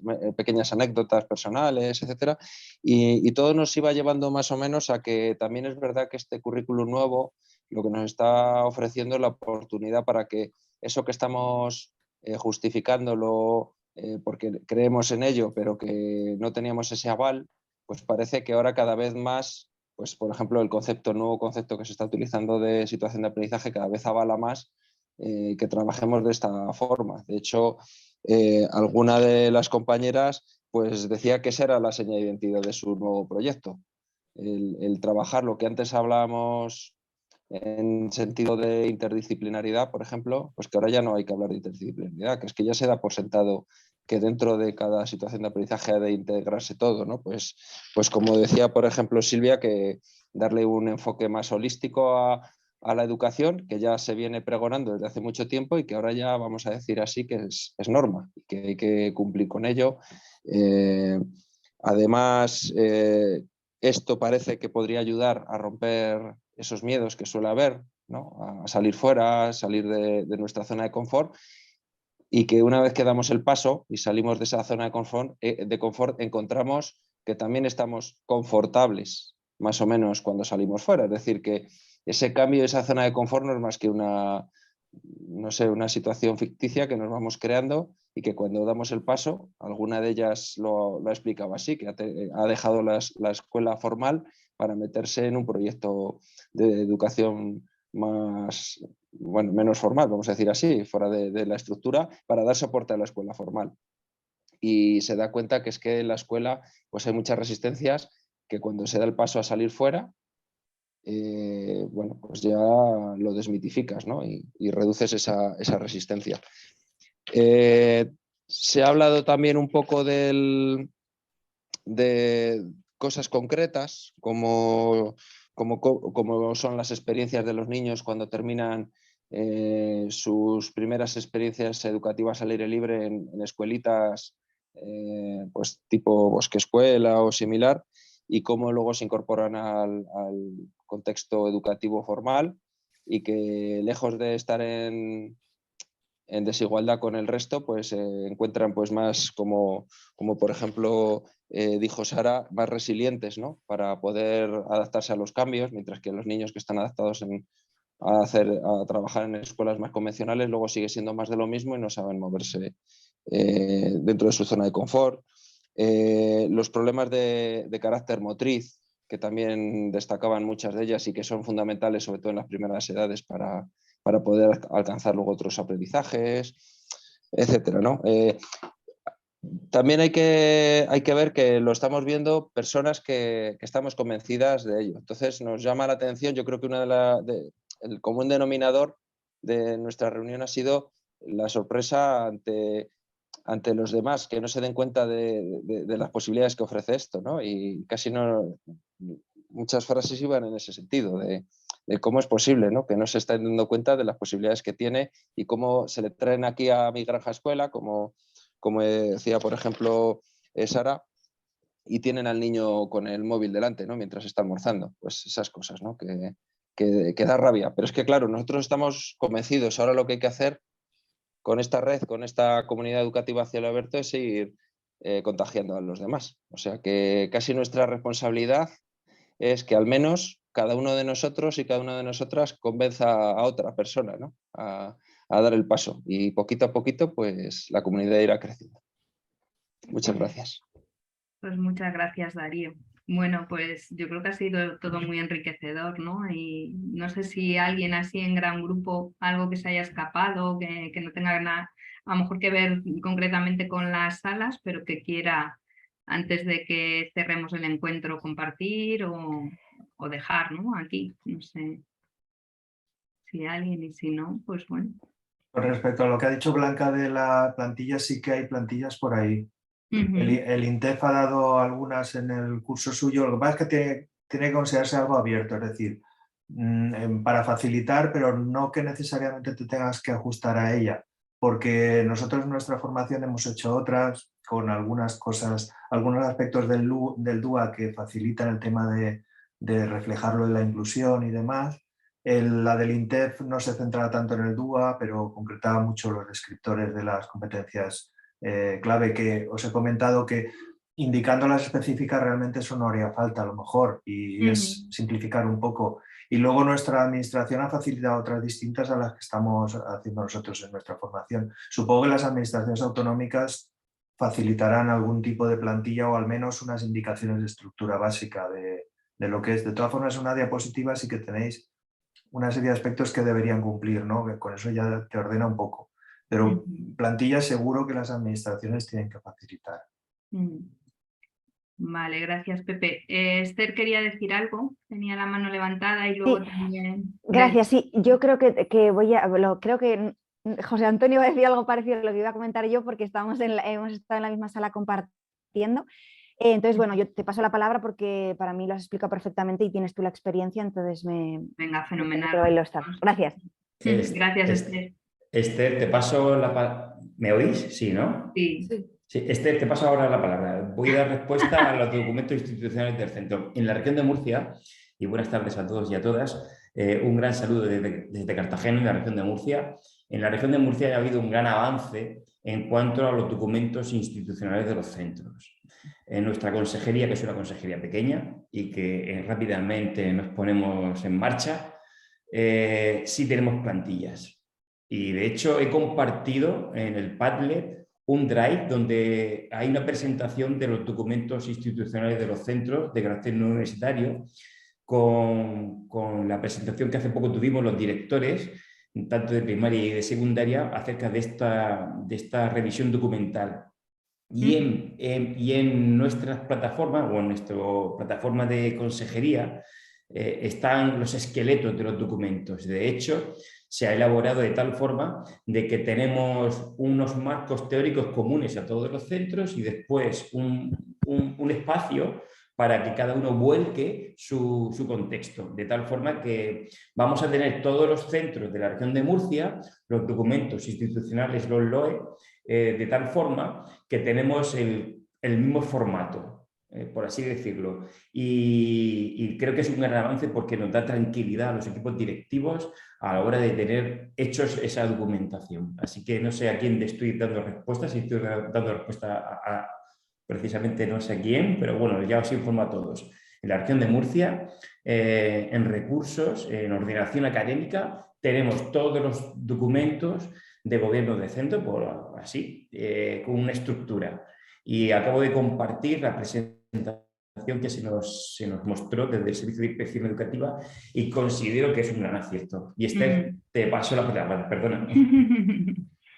anécdotas personales, etcétera, y todo nos iba llevando más o menos a que también es verdad que este currículum nuevo lo que nos está ofreciendo es la oportunidad para que eso que estamos justificándolo porque creemos en ello, pero que no teníamos ese aval, pues parece que ahora cada vez más, pues por ejemplo, el nuevo concepto que se está utilizando de situación de aprendizaje cada vez avala más que trabajemos de esta forma. De hecho, alguna de las compañeras pues decía que esa era la seña de identidad de su nuevo proyecto. El trabajar lo que antes hablábamos en sentido de interdisciplinaridad, por ejemplo, pues que ahora ya no hay que hablar de interdisciplinaridad, que es que ya se da por sentado que dentro de cada situación de aprendizaje ha de integrarse todo, ¿no? Pues como decía, por ejemplo, Silvia, que darle un enfoque más holístico a la educación, que ya se viene pregonando desde hace mucho tiempo y que ahora ya vamos a decir así que es norma y que hay que cumplir con ello. Además, esto parece que podría ayudar a romper esos miedos que suele haber, ¿no? A salir fuera, a salir de nuestra zona de confort, y que una vez que damos el paso y salimos de esa zona de confort encontramos que también estamos confortables, más o menos, cuando salimos fuera. Es decir, que ese cambio de esa zona de confort no es más que una situación ficticia que nos vamos creando y que cuando damos el paso, alguna de ellas lo ha explicado así, que ha dejado la escuela formal para meterse en un proyecto de educación menos formal, vamos a decir así, fuera de la estructura, para dar soporte a la escuela formal. Y se da cuenta que es que en la escuela pues hay muchas resistencias que cuando se da el paso a salir fuera, pues ya lo desmitificas, ¿no? y reduces esa resistencia. Se ha hablado también un poco de cosas concretas, como son las experiencias de los niños cuando terminan sus primeras experiencias educativas al aire libre en escuelitas pues tipo Bosque Escuela o similar, y cómo luego se incorporan al contexto educativo formal y que lejos de estar en desigualdad con el resto, pues encuentran pues más como por ejemplo dijo Sara, más resilientes, ¿no? Para poder adaptarse a los cambios, mientras que los niños que están adaptados a trabajar en escuelas más convencionales luego sigue siendo más de lo mismo y no saben moverse dentro de su zona de confort. Los problemas de carácter motriz, que también destacaban muchas de ellas y que son fundamentales, sobre todo en las primeras edades, para para poder alcanzar luego otros aprendizajes, etcétera, ¿no? También hay que ver que lo estamos viendo personas que estamos convencidas de ello. Entonces nos llama la atención, yo creo que el común denominador de nuestra reunión ha sido la sorpresa ante los demás, que no se den cuenta de las posibilidades que ofrece esto, ¿no? Y casi no, muchas frases iban en ese sentido, de cómo es posible, ¿no? Que no se estén dando cuenta de las posibilidades que tiene y cómo se le traen aquí a mi granja escuela, como decía, por ejemplo, Sara, y tienen al niño con el móvil delante, ¿no? Mientras está almorzando. Pues esas cosas, ¿no? Que da rabia. Pero es que, claro, nosotros estamos convencidos. Ahora lo que hay que hacer con esta red, con esta comunidad educativa Cielo Abierto, es seguir contagiando a los demás. O sea que casi nuestra responsabilidad es que al menos cada uno de nosotros y cada una de nosotras convenza a otra persona, ¿no? A dar el paso. Y poquito a poquito, pues la comunidad irá creciendo. Muchas gracias. Pues muchas gracias, Darío. Bueno, pues yo creo que ha sido todo muy enriquecedor, ¿no? Y no sé si alguien así en gran grupo, algo que se haya escapado, que no tenga nada, a lo mejor que ver concretamente con las salas, pero que quiera, antes de que cerremos el encuentro, compartir o dejar, ¿no? Aquí, no sé si alguien, y si no, pues bueno. Con respecto a lo que ha dicho Blanca de la plantilla, sí que hay plantillas por ahí. El INTEF ha dado algunas en el curso suyo, lo que pasa es que tiene que considerarse algo abierto, es decir, para facilitar, pero no que necesariamente te tengas que ajustar a ella, porque nosotros en nuestra formación hemos hecho otras con algunas cosas, algunos aspectos del DUA que facilitan el tema de reflejarlo en la inclusión y demás. La del INTEF no se centraba tanto en el DUA, pero concretaba mucho los descriptores de las competencias clave, que os he comentado que indicando las específicas realmente eso no haría falta a lo mejor, y es simplificar un poco. Y luego nuestra administración ha facilitado otras distintas a las que estamos haciendo nosotros en nuestra formación. Supongo que las administraciones autonómicas facilitarán algún tipo de plantilla o al menos unas indicaciones de estructura básica de lo que es. De todas formas, una diapositiva sí que tenéis una serie de aspectos que deberían cumplir, ¿no? Que con eso ya te ordena un poco. Pero plantillas seguro que las administraciones tienen que facilitar. Vale, gracias, Pepe. Esther quería decir algo, tenía la mano levantada y luego también... Gracias, sí, yo creo que creo que José Antonio va a decir algo parecido a lo que iba a comentar yo, porque hemos estado en la misma sala compartiendo. Entonces, bueno, yo te paso la palabra porque para mí lo has explicado perfectamente y tienes tú la experiencia, entonces Venga, fenomenal. Gracias. Gracias, Esther. Esther, te paso la palabra. ¿Me oís? Sí, ¿no? Sí. Sí. Esther, te paso ahora la palabra. Voy a dar respuesta a los documentos institucionales del centro. En la región de Murcia, y buenas tardes a todos y a todas, un gran saludo desde Cartagena, en la región de Murcia. En la región de Murcia ha habido un gran avance en cuanto a los documentos institucionales de los centros. En nuestra consejería, que es una consejería pequeña y que rápidamente nos ponemos en marcha, sí tenemos plantillas. Y de hecho he compartido en el Padlet un drive donde hay una presentación de los documentos institucionales de los centros de carácter no universitario con la presentación que hace poco tuvimos los directores, tanto de primaria y de secundaria, acerca de esta revisión documental. Y en nuestras plataformas o en nuestra plataforma de consejería están los esqueletos de los documentos. De hecho, se ha elaborado de tal forma de que tenemos unos marcos teóricos comunes a todos los centros y después un espacio para que cada uno vuelque su contexto, de tal forma que vamos a tener todos los centros de la región de Murcia, los documentos institucionales, los LOE, de tal forma que tenemos el mismo formato, por así decirlo. Y creo que es un gran avance porque nos da tranquilidad a los equipos directivos a la hora de tener hechos esa documentación. Así que no sé a quién le estoy dando respuesta, si estoy dando respuesta a precisamente no sé a quién, pero bueno, ya os informo a todos. En la región de Murcia, en recursos, en ordenación académica, tenemos todos los documentos de gobierno de centro, por así, con una estructura. Y acabo de compartir la presentación que se nos mostró desde el Servicio de Inspección Educativa y considero que es un gran acierto. Y Esther, te paso la palabra, perdona.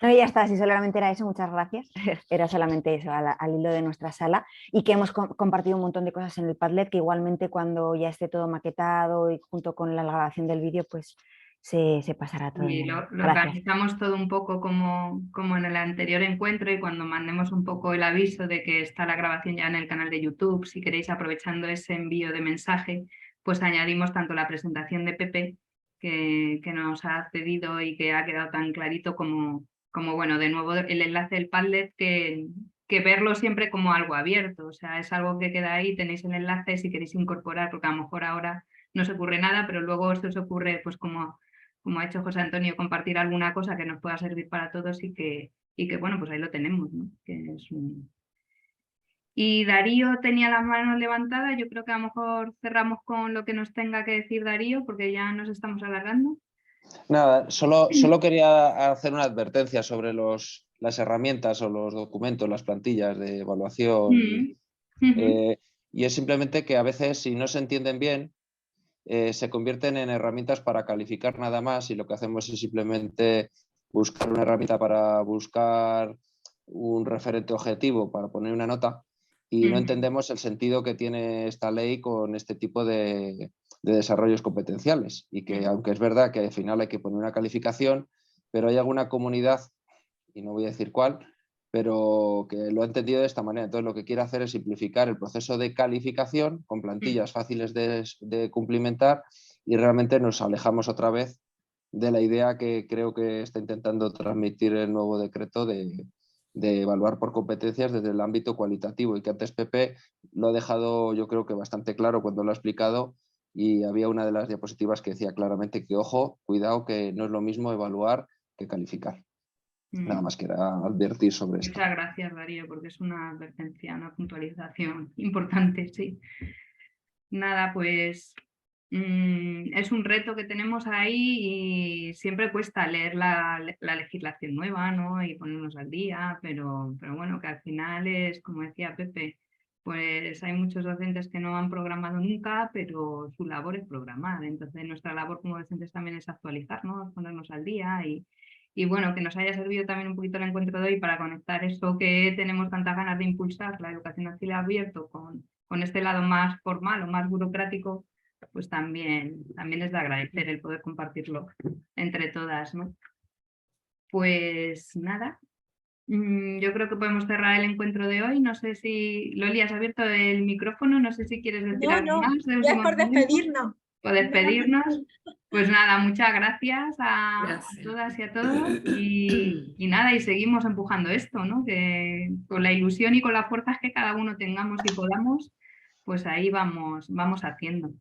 No, ya está, si solamente era eso, muchas gracias. Era solamente eso, al hilo de nuestra sala, y que hemos compartido un montón de cosas en el Padlet, que igualmente cuando ya esté todo maquetado y junto con la grabación del vídeo, pues se pasará todo. Y lo organizamos todo un poco como en el anterior encuentro, y cuando mandemos un poco el aviso de que está la grabación ya en el canal de YouTube, si queréis, aprovechando ese envío de mensaje, pues añadimos tanto la presentación de Pepe, que nos ha cedido y que ha quedado tan clarito, como bueno, de nuevo el enlace del Padlet, que verlo siempre como algo abierto, o sea, es algo que queda ahí, tenéis el enlace si queréis incorporar, porque a lo mejor ahora no se ocurre nada, pero luego se os ocurre, pues como ha hecho José Antonio, compartir alguna cosa que nos pueda servir para todos, y que bueno, pues ahí lo tenemos, ¿no? Y Darío tenía las manos levantadas. Yo creo que a lo mejor cerramos con lo que nos tenga que decir Darío, porque ya nos estamos alargando. Nada, solo quería hacer una advertencia sobre las herramientas o los documentos, las plantillas de evaluación. Y es simplemente que a veces, si no se entienden bien, se convierten en herramientas para calificar nada más, y lo que hacemos es simplemente buscar una herramienta para buscar un referente objetivo para poner una nota, y no entendemos el sentido que tiene esta ley con este tipo de desarrollos competenciales, y que aunque es verdad que al final hay que poner una calificación, pero hay alguna comunidad, y no voy a decir cuál, pero que lo ha entendido de esta manera. Entonces lo que quiere hacer es simplificar el proceso de calificación con plantillas fáciles de cumplimentar, y realmente nos alejamos otra vez de la idea que creo que está intentando transmitir el nuevo decreto de evaluar por competencias desde el ámbito cualitativo, y que antes Pepe lo ha dejado, yo creo que bastante claro cuando lo ha explicado, y había una de las diapositivas que decía claramente que, ojo, cuidado, que no es lo mismo evaluar que calificar. Nada más que era advertir sobre esto. Muchas gracias, Darío, porque es una advertencia, una puntualización importante, sí. Nada, pues es un reto que tenemos ahí, y siempre cuesta leer la legislación nueva, ¿no? Y ponernos al día, pero bueno, que al final es, como decía Pepe, pues hay muchos docentes que no han programado nunca, pero su labor es programar. Entonces nuestra labor como docentes también es actualizarnos, ponernos al día, y bueno, que nos haya servido también un poquito el encuentro de hoy para conectar eso que tenemos tantas ganas de impulsar, la educación al cielo abierto, con este lado más formal o más burocrático, pues también es de agradecer el poder compartirlo entre todas, ¿no? Pues nada, yo creo que podemos cerrar el encuentro de hoy. No sé si, Loli, has abierto el micrófono, no sé si quieres decir algo más. Ya es por despedirnos. Por despedirnos. Pues nada, muchas gracias a todas y a todos, y nada, y seguimos empujando esto, ¿no? Que con la ilusión y con las fuerzas que cada uno tengamos y podamos, pues ahí vamos haciendo.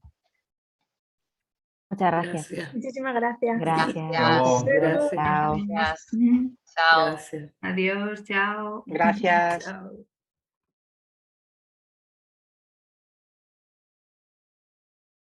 Muchas gracias. Muchísimas gracias. Gracias. Gracias. Chao. Chao. Adiós, chao. Gracias. Chao.